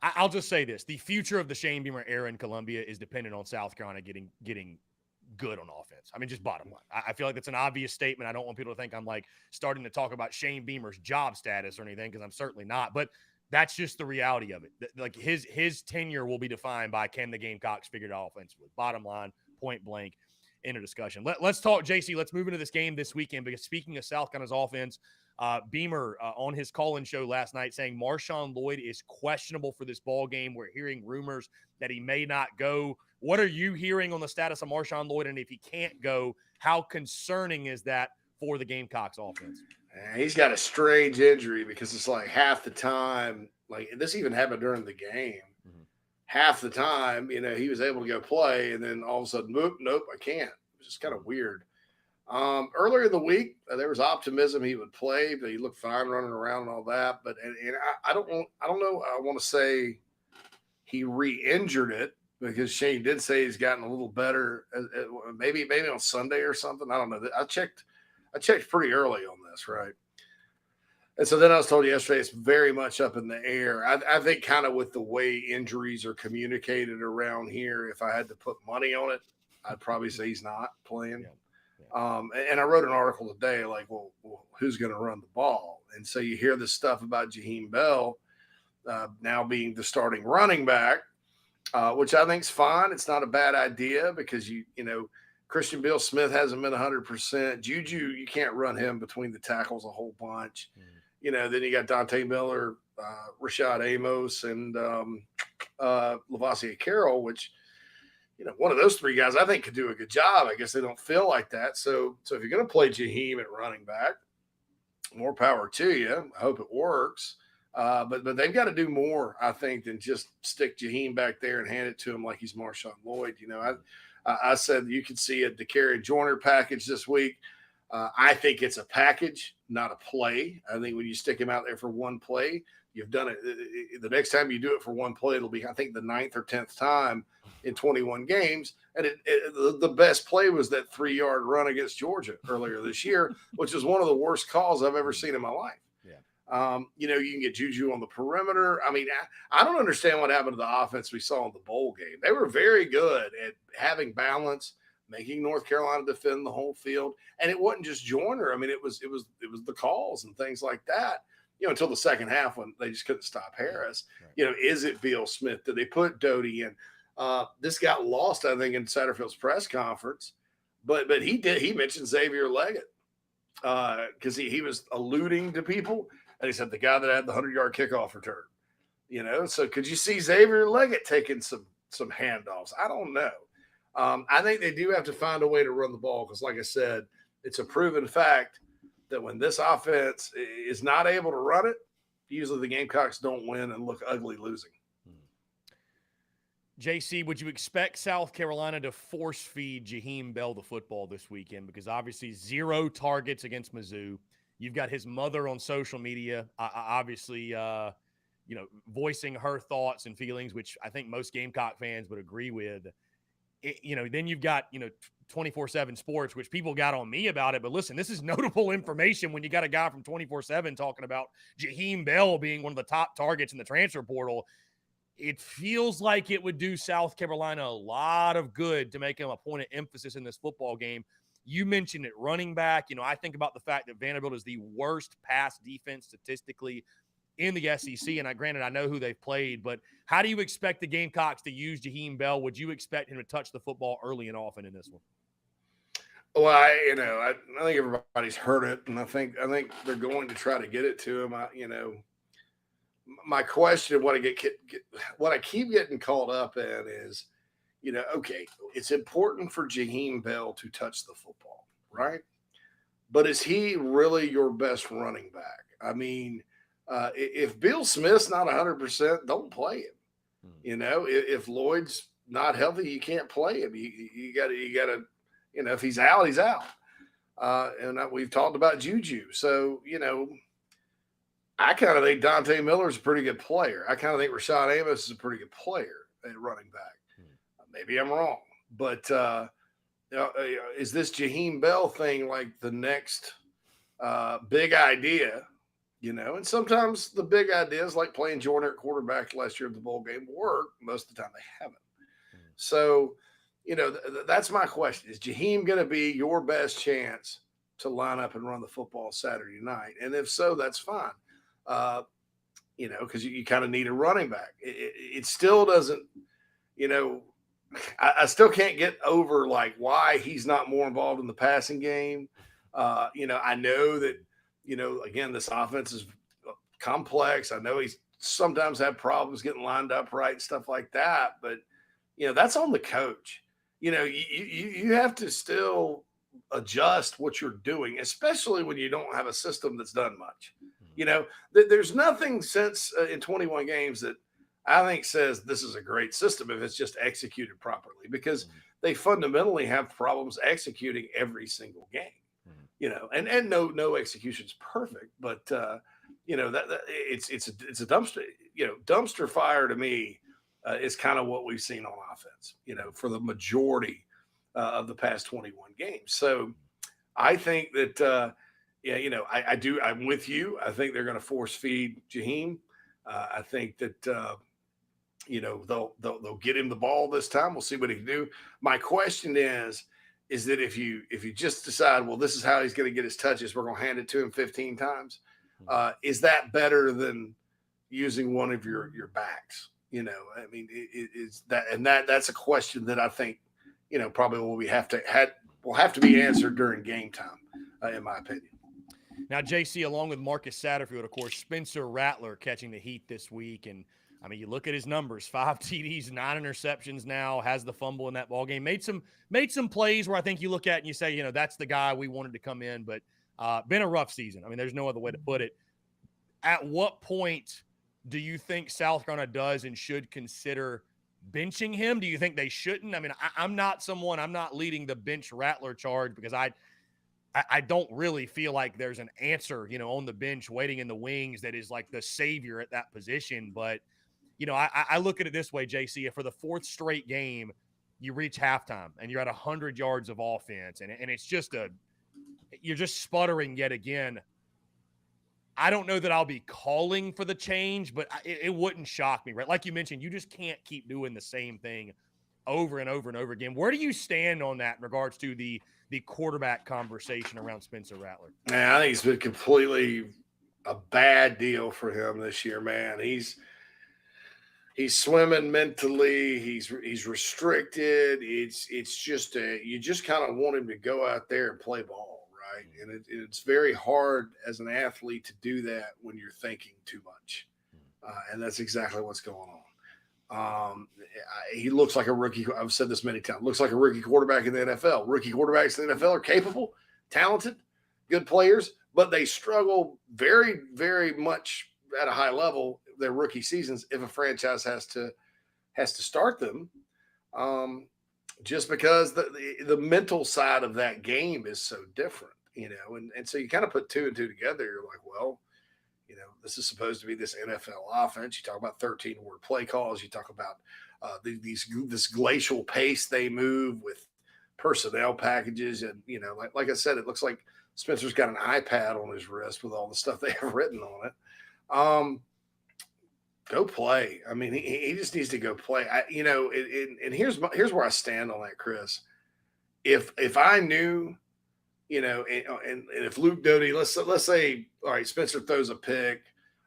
I'll just say this: the future of the Shane Beamer era in Columbia is dependent on South Carolina getting good on offense. I mean, just bottom line. I feel like that's an obvious statement. I don't want people to think I'm like starting to talk about Shane Beamer's job status or anything, because I'm certainly not. But that's just the reality of it. Like his tenure will be defined by, can the Gamecocks figure it out offensively? Bottom line, point blank, end of discussion. Let's talk, JC. Let's move into this game this weekend, because speaking of South Carolina's offense, Beamer on his call-in show last night saying Marshawn Lloyd is questionable for this ball game. We're hearing rumors that he may not go. What are you hearing on the status of Marshawn Lloyd? And if he can't go, how concerning is that for the Gamecocks offense? He's got a strange injury, because it's like half the time, like this even happened during the game. Half the time, he was able to go play, and then all of a sudden, nope, I can't. It was just kind of weird. Earlier in the week, there was optimism he would play, but he looked fine running around and all that. But I don't know. I want to say he re-injured it. because Shane did say he's gotten a little better. Maybe on Sunday or something. I don't know. I checked pretty early on this, right? And so then I was told yesterday it's very much up in the air. I think kind of with the way injuries are communicated around here, if I had to put money on it, I'd probably say he's not playing. And I wrote an article today like, well who's going to run the ball? And so you hear this stuff about Jaheim Bell now being the starting running back, which I think is fine. It's not a bad idea because you know Christian Bill Smith hasn't been 100%. Juju, you can't run him between the tackles a whole bunch. You know, then you got Dante Miller, Rashad Amos, and Lavassier Carroll, which, you know, one of those three guys I think could do a good job. I guess they don't feel like that. So if you're going to play Jaheim at running back, more power to you. I hope it works. But they've got to do more, I think, than just stick Jaheim back there and hand it to him like he's Marshawn Lloyd. You know, I said you could see a DeCarry Joyner package this week. I think it's a package, not a play. I think when you stick him out there for one play, you've done it. The next time you do it for one play, it'll be, I think, the 9th or 10th time in 21 games. And the best play was that 3-yard run against Georgia earlier this year, which is one of the worst calls I've ever seen in my life. You know, you can get Juju on the perimeter. I mean, I don't understand what happened to the offense we saw in the bowl game. They were very good at having balance, making North Carolina defend the whole field. And it wasn't just Joyner. I mean, it was the calls and things like that, you know, until the second half when they just couldn't stop Harris. Right. You know, is it Beal Smith? Did they put Doty in? This got lost, I think, in Satterfield's press conference. But he mentioned Xavier Leggett because he was alluding to people. And he said the guy that had the 100-yard kickoff return, you know. So could you see Xavier Leggett taking some handoffs? I don't know. I think they do have to find a way to run the ball because, like I said, it's a proven fact that when this offense is not able to run it, usually the Gamecocks don't win and look ugly losing. JC, would you expect South Carolina to force feed Jaheim Bell the football this weekend? Because obviously 0 targets against Mizzou. You've got his mother on social media, obviously, you know, voicing her thoughts and feelings, which I think most Gamecock fans would agree with. You know, then you've got, you know, 24/7 Sports, which people got on me about it. But listen, this is notable information when you got a guy from 24/7 talking about Jaheim Bell being one of the top targets in the transfer portal. It feels like it would do South Carolina a lot of good to make him a point of emphasis in this football game. You mentioned it, running back. You know, I think about the fact that Vanderbilt is the worst pass defense statistically in the SEC. And granted, I know who they've played, but how do you expect the Gamecocks to use Jaheim Bell? Would you expect him to touch the football early and often in this one? Well, I think everybody's heard it, and I think they're going to try to get it to him. You know, my question, what I keep getting caught up in is, you know, okay, it's important for Jaheim Bell to touch the football, right? But is he really your best running back? I mean, if Beal Smith's not 100%, don't play him. You know, if Lloyd's not healthy, you can't play him. You got to, you know, if he's out, he's out. And we've talked about Juju. So, you know, I kind of think Dante Miller's a pretty good player. I kind of think Rashad Amos is a pretty good player at running back. Maybe I'm wrong, but is this Jaheim Bell thing like the next big idea? You know, and sometimes the big ideas like playing Joyner at quarterback last year at the bowl game work. Most of the time they haven't. So, you know, that's my question. Is Jaheim going to be your best chance to line up and run the football Saturday night? And if so, that's fine. You know, because you kind of need a running back. It still doesn't, you know, I still can't get over like why he's not more involved in the passing game. You know, I know that, you know, again, this offense is complex. I know he's sometimes had problems getting lined up right and stuff like that, but you know, that's on the coach. You know, you have to still adjust what you're doing, especially when you don't have a system that's done much. You know, there's nothing since in 21 games that I think says this is a great system if it's just executed properly, because they fundamentally have problems executing every single game. You know, and no execution's perfect, but you know that it's a dumpster, you know, dumpster fire to me is kind of what we've seen on offense, for the majority of the past 21 games. So I think that, I'm with you. I think they're going to force feed Jaheim. I think that, they'll get him the ball this time. We'll see what he can do. My question is that if you just decide, well, this is how he's going to get his touches, we're going to hand it to him 15 times. Is that better than using one of your backs? I mean, is that, and that's a question that I think, probably will have to be answered during game time, in my opinion. Now, JC, along with Marcus Satterfield, of course, Spencer Rattler catching the heat this week. And I mean, you look at his numbers: 5 TDs, 9 interceptions now, has the fumble in that ball game. Made some plays where I think you look at and you say, that's the guy we wanted to come in, but been a rough season. I mean, there's no other way to put it. At what point do you think South Carolina does and should consider benching him? Do you think they shouldn't? I mean, I'm not leading the bench Rattler charge, because I don't really feel like there's an answer, on the bench waiting in the wings that is like the savior at that position. But, I look at it this way, JC, if for the 4th straight game you reach halftime and you're at 100 yards of offense and it's just you're just sputtering yet again, I don't know that I'll be calling for the change, but it wouldn't shock me, right? Like you mentioned, you just can't keep doing the same thing over and over and over again. Where do you stand on that in regards to the quarterback conversation around Spencer Rattler? Man, I think it's been completely a bad deal for him this year, man. He's swimming mentally. He's restricted. It's just you just kind of want him to go out there and play ball, right? And it's very hard as an athlete to do that when you're thinking too much, and that's exactly what's going on. He looks like a rookie. I've said this many times. Looks like a rookie quarterback in the NFL. Rookie quarterbacks in the NFL are capable, talented, good players, but they struggle very, very much at a high level their rookie seasons if a franchise has to start them, just because the mental side of that game is so different, and so you kind of put 2 and 2 together. You're like, well, this is supposed to be this NFL offense. You talk about 13-word play calls. You talk about this glacial pace they move with personnel packages, and like I said, it looks like Spencer's got an iPad on his wrist with all the stuff they have written on it. Go play. I mean, he just needs to go play. And here's where I stand on that, Chris. If I knew, and if Luke Doty, let's say, all right, Spencer throws a pick,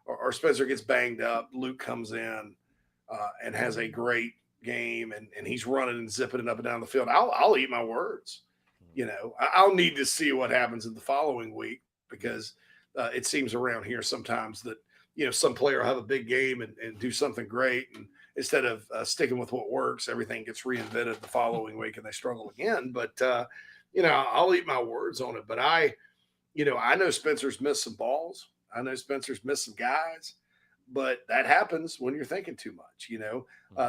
or Spencer gets banged up, Luke comes in and has a great game, and he's running and zipping it up and down the field, I'll eat my words. I'll need to see what happens in the following week, because it seems around here sometimes that, some player will have a big game and do something great, and instead of sticking with what works, everything gets reinvented the following week and they struggle again. But, I'll eat my words on it. But I know Spencer's missed some balls. I know Spencer's missed some guys, but that happens when you're thinking too much.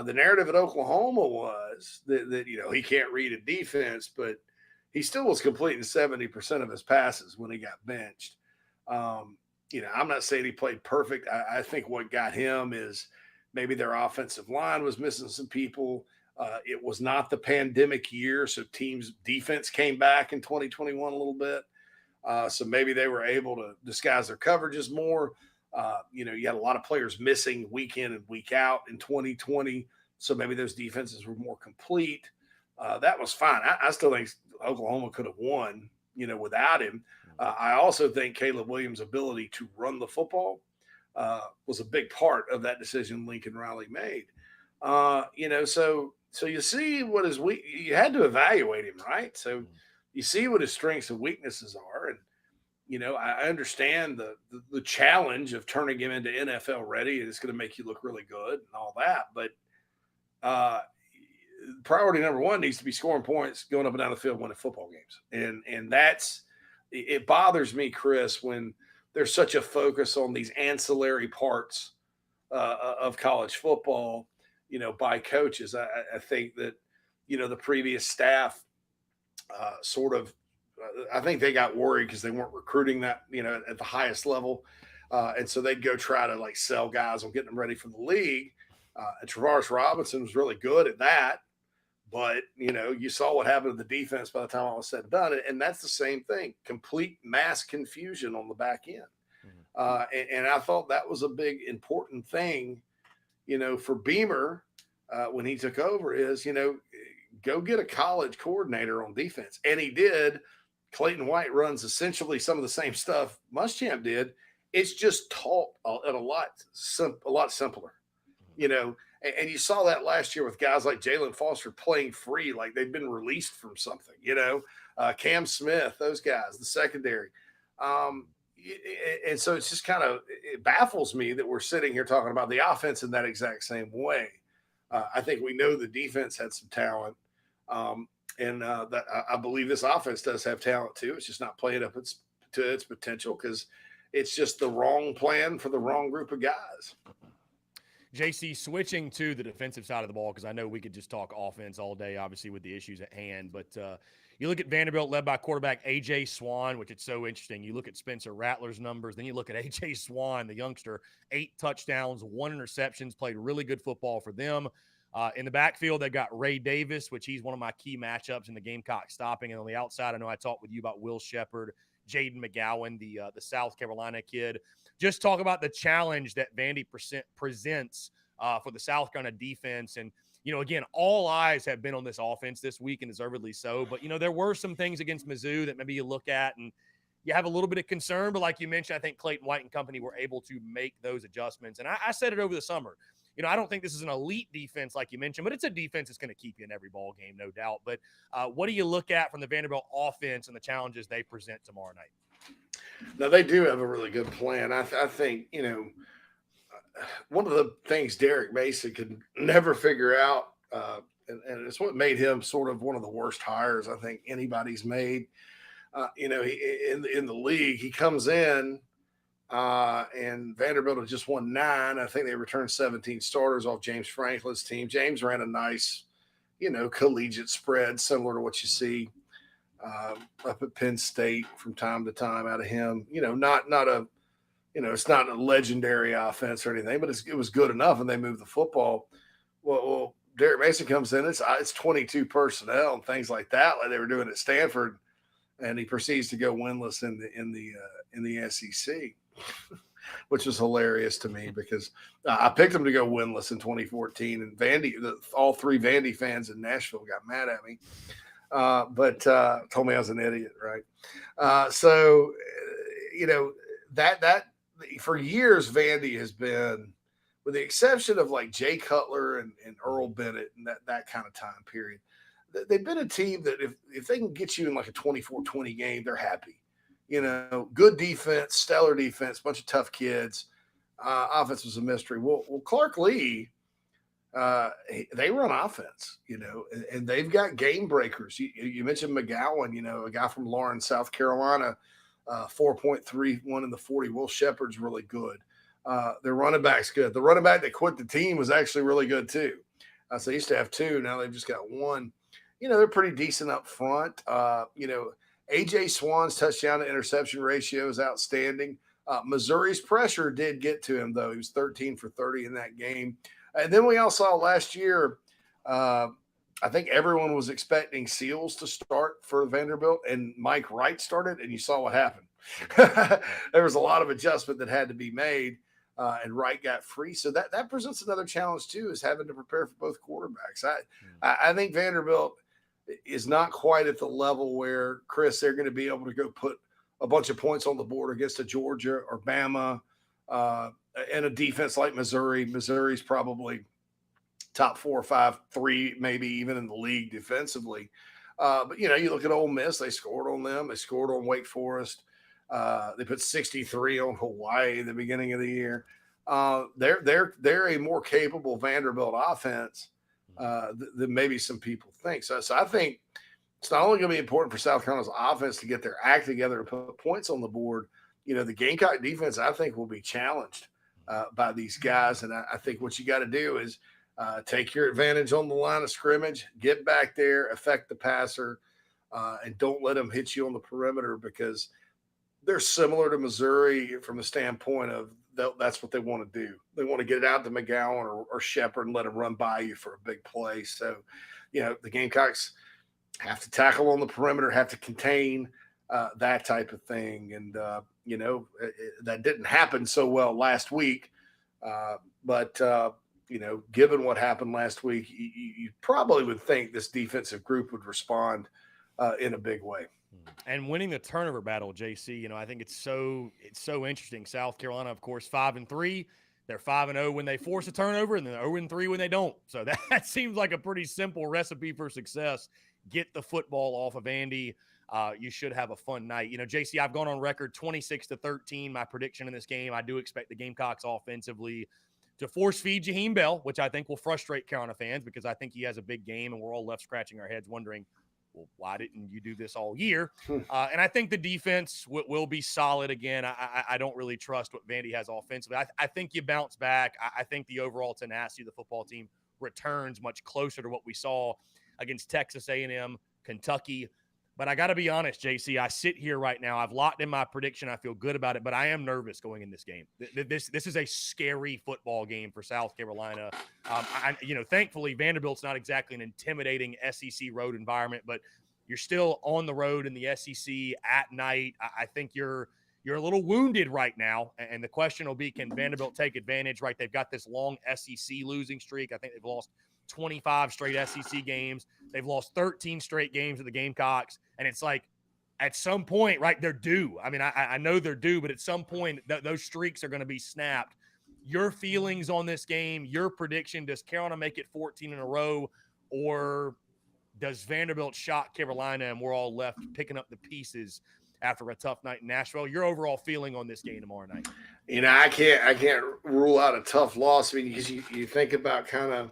The narrative at Oklahoma was that he can't read a defense, but he still was completing 70% of his passes when he got benched. I'm not saying he played perfect. I think what got him is maybe their offensive line was missing some people. It was not the pandemic year, so teams' defense came back in 2021 a little bit. So maybe they were able to disguise their coverages more. You had a lot of players missing week in and week out in 2020, so maybe those defenses were more complete. That was fine. I still think Oklahoma could have won, without him. I also think Caleb Williams' ability to run the football was a big part of that decision Lincoln Riley made. So you see what his you had to evaluate him, right? So you see what his strengths and weaknesses are, and I understand the challenge of turning him into NFL ready, and it's going to make you look really good and all that. But priority number one needs to be scoring points, going up and down the field, winning football games, and that's. It bothers me, Chris, when there's such a focus on these ancillary parts of college football, by coaches. I think that, the previous staff I think they got worried because they weren't recruiting that, at the highest level. And so they'd go try to sell guys on getting them ready for the league. And Travaris Robinson was really good at that. But, you saw what happened to the defense by the time all was said and done. And that's the same thing, complete mass confusion on the back end. And I thought that was a big, important thing, for Beamer when he took over is, go get a college coordinator on defense. And he did. Clayton White runs essentially some of the same stuff Muschamp did. It's just taught at a lot simpler, and you saw that last year with guys like Jalen Foster playing free, like they've been released from something, Cam Smith, those guys, the secondary. And so it's just it baffles me that we're sitting here talking about the offense in that exact same way. I think we know the defense had some talent. And that I believe this offense does have talent too. It's just not playing up to its potential because it's just the wrong plan for the wrong group of guys. JC, switching to the defensive side of the ball, because I know we could just talk offense all day, obviously, with the issues at hand. But you look at Vanderbilt led by quarterback A.J. Swan, which is so interesting. You look at Spencer Rattler's numbers. Then you look at A.J. Swan, the youngster, 8 touchdowns, 1 interceptions, played really good football for them. In the backfield, they got Ray Davis, which he's one of my key matchups in the Gamecock stopping. And on the outside, I know I talked with you about Will Sherbert, Jaden McGowan, the South Carolina kid. Just talk about the challenge that Vandy presents for the South Carolina defense. And, again, all eyes have been on this offense this week, and deservedly so. But, there were some things against Mizzou that maybe you look at and you have a little bit of concern. But like you mentioned, I think Clayton White and company were able to make those adjustments. And I said it over the summer. I don't think this is an elite defense like you mentioned, but it's a defense that's going to keep you in every ball game, no doubt. But what do you look at from the Vanderbilt offense and the challenges they present tomorrow night? Now, they do have a really good plan. I think, one of the things Derek Mason could never figure out, and it's what made him sort of one of the worst hires I think anybody's made. In the league, he comes in, and Vanderbilt had just won 9. I think they returned 17 starters off James Franklin's team. James ran a nice, collegiate spread, similar to what you see up at Penn State from time to time out of him. It's not a legendary offense or anything, but it was good enough, and they moved the football. Well, Derek Mason comes in, it's 22 personnel and things like that, like they were doing at Stanford, and he proceeds to go winless in the SEC. Which was hilarious to me because I picked him to go winless in 2014, and all 3 Vandy fans in Nashville got mad at me, but told me I was an idiot, right? That for years Vandy has been, with the exception of like Jay Cutler and Earl Bennett and that kind of time period, they've been a team that if they can get you in like a 24-20 game, they're happy. Good defense, stellar defense, bunch of tough kids. Offense was a mystery. Well, Clark Lee, they run offense, and they've got game breakers. You mentioned McGowan, a guy from Lawrence, South Carolina, 4.31 in the 40. Will Shepherd's really good. Their running back's good. The running back that quit the team was actually really good too. So they used to have 2. Now they've just got 1. They're pretty decent up front. A.J. Swan's touchdown to interception ratio is outstanding. Missouri's pressure did get to him, though. He was 13 for 30 in that game. And then we all saw last year, I think everyone was expecting Seals to start for Vanderbilt, and Mike Wright started, and you saw what happened. There was a lot of adjustment that had to be made, and Wright got free. So that presents another challenge, too, is having to prepare for both quarterbacks. I think Vanderbilt is not quite at the level where, Chris, they're going to be able to go put a bunch of points on the board against a Georgia or Bama and a defense like Missouri. Missouri's probably top 4 or 5, 3, maybe even in the league defensively. But, you look at Ole Miss, they scored on them. They scored on Wake Forest. They put 63 on Hawaii at the beginning of the year. They're a more capable Vanderbilt offense than maybe some people think. So I think it's not only going to be important for South Carolina's offense to get their act together and put points on the board. The Gamecock defense, I think, will be challenged by these guys. And I think what you got to do is take your advantage on the line of scrimmage, get back there, affect the passer, and don't let them hit you on the perimeter, because they're similar to Missouri from the standpoint of that's what they want to do. They want to get it out to McGowan or Sherbert and let him run by you for a big play. So, the Gamecocks have to tackle on the perimeter, have to contain that type of thing. And, that didn't happen so well last week. But given what happened last week, you probably would think this defensive group would respond in a big way. And winning the turnover battle, JC, I think it's so interesting. South Carolina, of course, 5-3. They're 5-0 when they force a turnover, and then 0-3 when they don't. So that seems like a pretty simple recipe for success. Get the football off of Andy. You should have a fun night. JC, I've gone on record 26-13. My prediction in this game, I do expect the Gamecocks offensively to force feed Jaheim Bell, which I think will frustrate Carolina fans because I think he has a big game, and we're all left scratching our heads wondering, well, why didn't you do this all year? And I think the defense will be solid again. I don't really trust what Vandy has offensively. I think you bounce back. I think the overall tenacity of the football team returns much closer to what we saw against Texas A&M, Kentucky. But I got to be honest, JC, I sit here right now. I've locked in my prediction. I feel good about it, but I am nervous going in this game. This is a scary football game for South Carolina. Thankfully, Vanderbilt's not exactly an intimidating SEC road environment, but you're still on the road in the SEC at night. I think you're a little wounded right now, and the question will be, can Vanderbilt take advantage, right? They've got this long SEC losing streak. I think they've lost 25 straight SEC games. They've lost 13 straight games of the Gamecocks. And it's like, at some point, right, they're due. I mean, I know they're due, but at some point, those streaks are going to be snapped. Your feelings on this game, your prediction, does Carolina make it 14 in a row, or does Vanderbilt shock Carolina and we're all left picking up the pieces after a tough night in Nashville? Your overall feeling on this game tomorrow night? I can't rule out a tough loss. I mean, because you think about kind of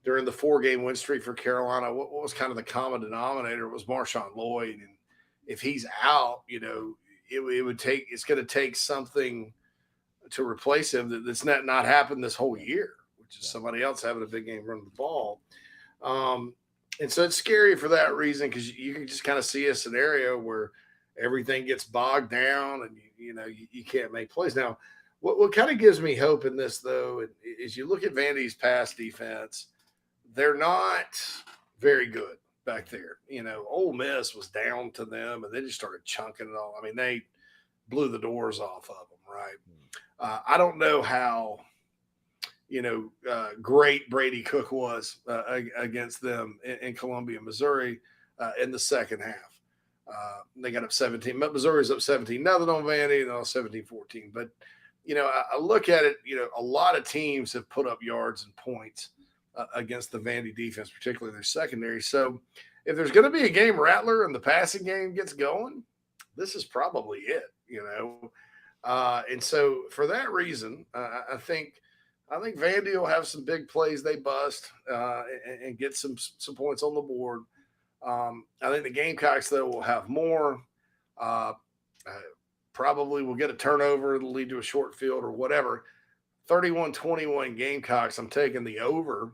during the 4-game win streak for Carolina, what was kind of the common denominator? It was Marshawn Lloyd. And if he's out, it's going to take something to replace him that's not happened this whole year, which is somebody else having a big game running the ball. And so it's scary for that reason, because you can just kind of see a scenario where everything gets bogged down and, you can't make plays. Now, what kind of gives me hope in this, though, is you look at Vandy's pass defense. They're not very good back there. Ole Miss was down to them, and they just started chunking it all. I mean, they blew the doors off of them, right? I don't know how, great Brady Cook was against them in Columbia, Missouri in the second half. They got up 17. Missouri's up 17. Nothing on Vandy, 17-14. But, I look at it, a lot of teams have put up yards and points against the Vandy defense, particularly their secondary. So if there's going to be a game rattler and the passing game gets going, this is probably it, and so for that reason, I think Vandy will have some big plays they bust and get some points on the board. I think the Gamecocks, though, will have more. Probably will get a turnover. It'll lead to a short field or whatever. 31-21 Gamecocks. I'm taking the over.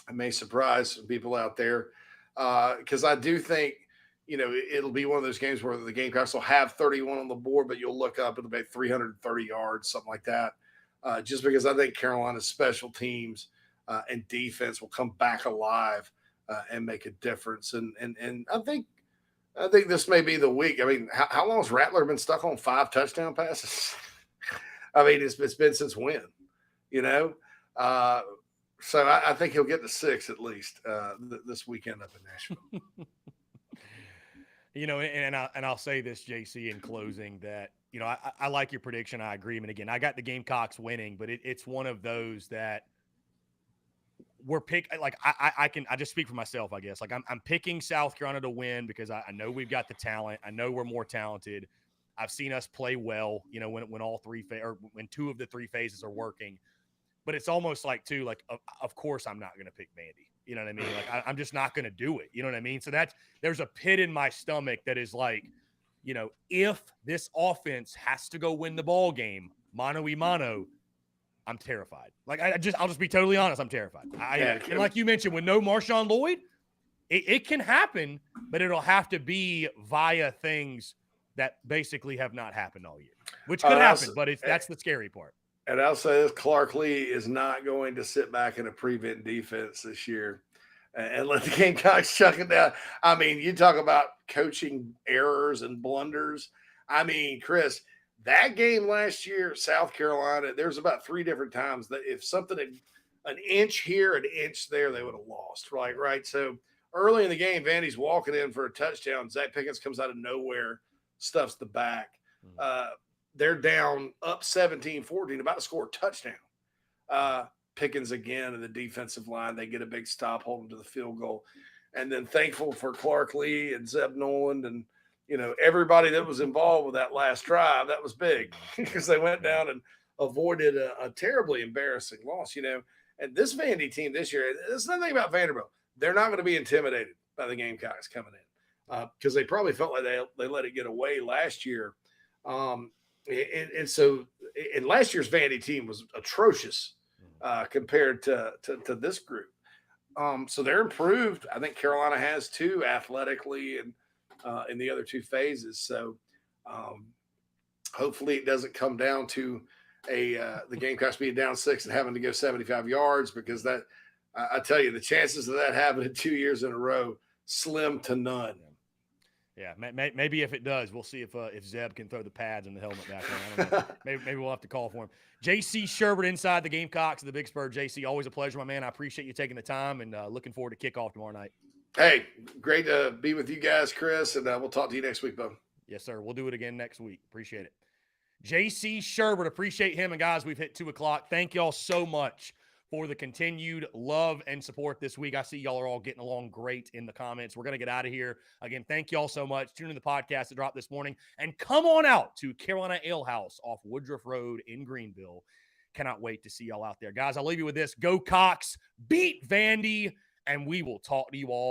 I may surprise some people out there because I do think, it'll be one of those games where the Gamecocks will have 31 on the board, but you'll look up, it'll be 330 yards, something like that. Just because I think Carolina's special teams and defense will come back alive and make a difference. And I think this may be the week. I mean, how long has Rattler been stuck on 5 touchdown passes? I mean, it's been since when, So I think he'll get to 6 at least this weekend up in Nashville. And I'll say this, JC, in closing, that I like your prediction. I agree. And again, I got the Gamecocks winning, but it's one of those that we're I just speak for myself, I guess. Like I'm picking South Carolina to win because I know we've got the talent. I know we're more talented. I've seen us play well, when all three or when 2 of the 3 phases are working. But it's almost like, too, like, of course I'm not going to pick Vandy. You know what I mean? Like, I'm just not going to do it. You know what I mean? So there's a pit in my stomach that is like, if this offense has to go win the ball game, mano-a-mano, I'm terrified. Like, I'll just be totally honest. I'm terrified. And like you mentioned, with no Marshawn Lloyd, it can happen, but it'll have to be via things that basically have not happened all year, which could happen, but that's the scary part. And I'll say this, Clark Lee is not going to sit back in a prevent defense this year and let the Gamecocks chuck it down. I mean, you talk about coaching errors and blunders. I mean, Chris, that game last year, South Carolina, there's about 3 different times that if something had an inch here, an inch there, they would have lost. Right. So early in the game, Vandy's walking in for a touchdown. Zach Pickens comes out of nowhere, stuffs the back. They're down up 17-14, about to score a touchdown. Pickens again in the defensive line. They get a big stop, hold them to the field goal. And then thankful for Clark Lee and Zeb Noland and, everybody that was involved with that last drive. That was big because they went down and avoided a terribly embarrassing loss, And this Vandy team this year, there's nothing about Vanderbilt. They're not going to be intimidated by the Gamecocks coming in because they probably felt like they let it get away last year. And so last year's Vandy team was atrocious compared to this group. So they're improved. I think Carolina has too, athletically and in the other 2 phases. So hopefully it doesn't come down to the Gamecocks being down 6 and having to go 75 yards because that I tell you, the chances of that happening 2 years in a row, slim to none. Yeah, maybe if it does, we'll see if Zeb can throw the pads and the helmet back on. I don't know. maybe we'll have to call for him. JC Sherbert inside the Gamecocks of the Big Spur. JC, always a pleasure, my man. I appreciate you taking the time and looking forward to kickoff tomorrow night. Hey, great to be with you guys, Chris, and we'll talk to you next week, Bo. Yes, sir. We'll do it again next week. Appreciate it. JC Sherbert, appreciate him. And, guys, we've hit 2 o'clock. Thank y'all so much for the continued love and support this week. I see y'all are all getting along great in the comments. We're going to get out of here. Again, thank y'all so much. Tune in the podcast that dropped this morning. And come on out to Carolina Ale House off Woodruff Road in Greenville. Cannot wait to see y'all out there. Guys, I'll leave you with this. Go Cox, beat Vandy, and we will talk to you all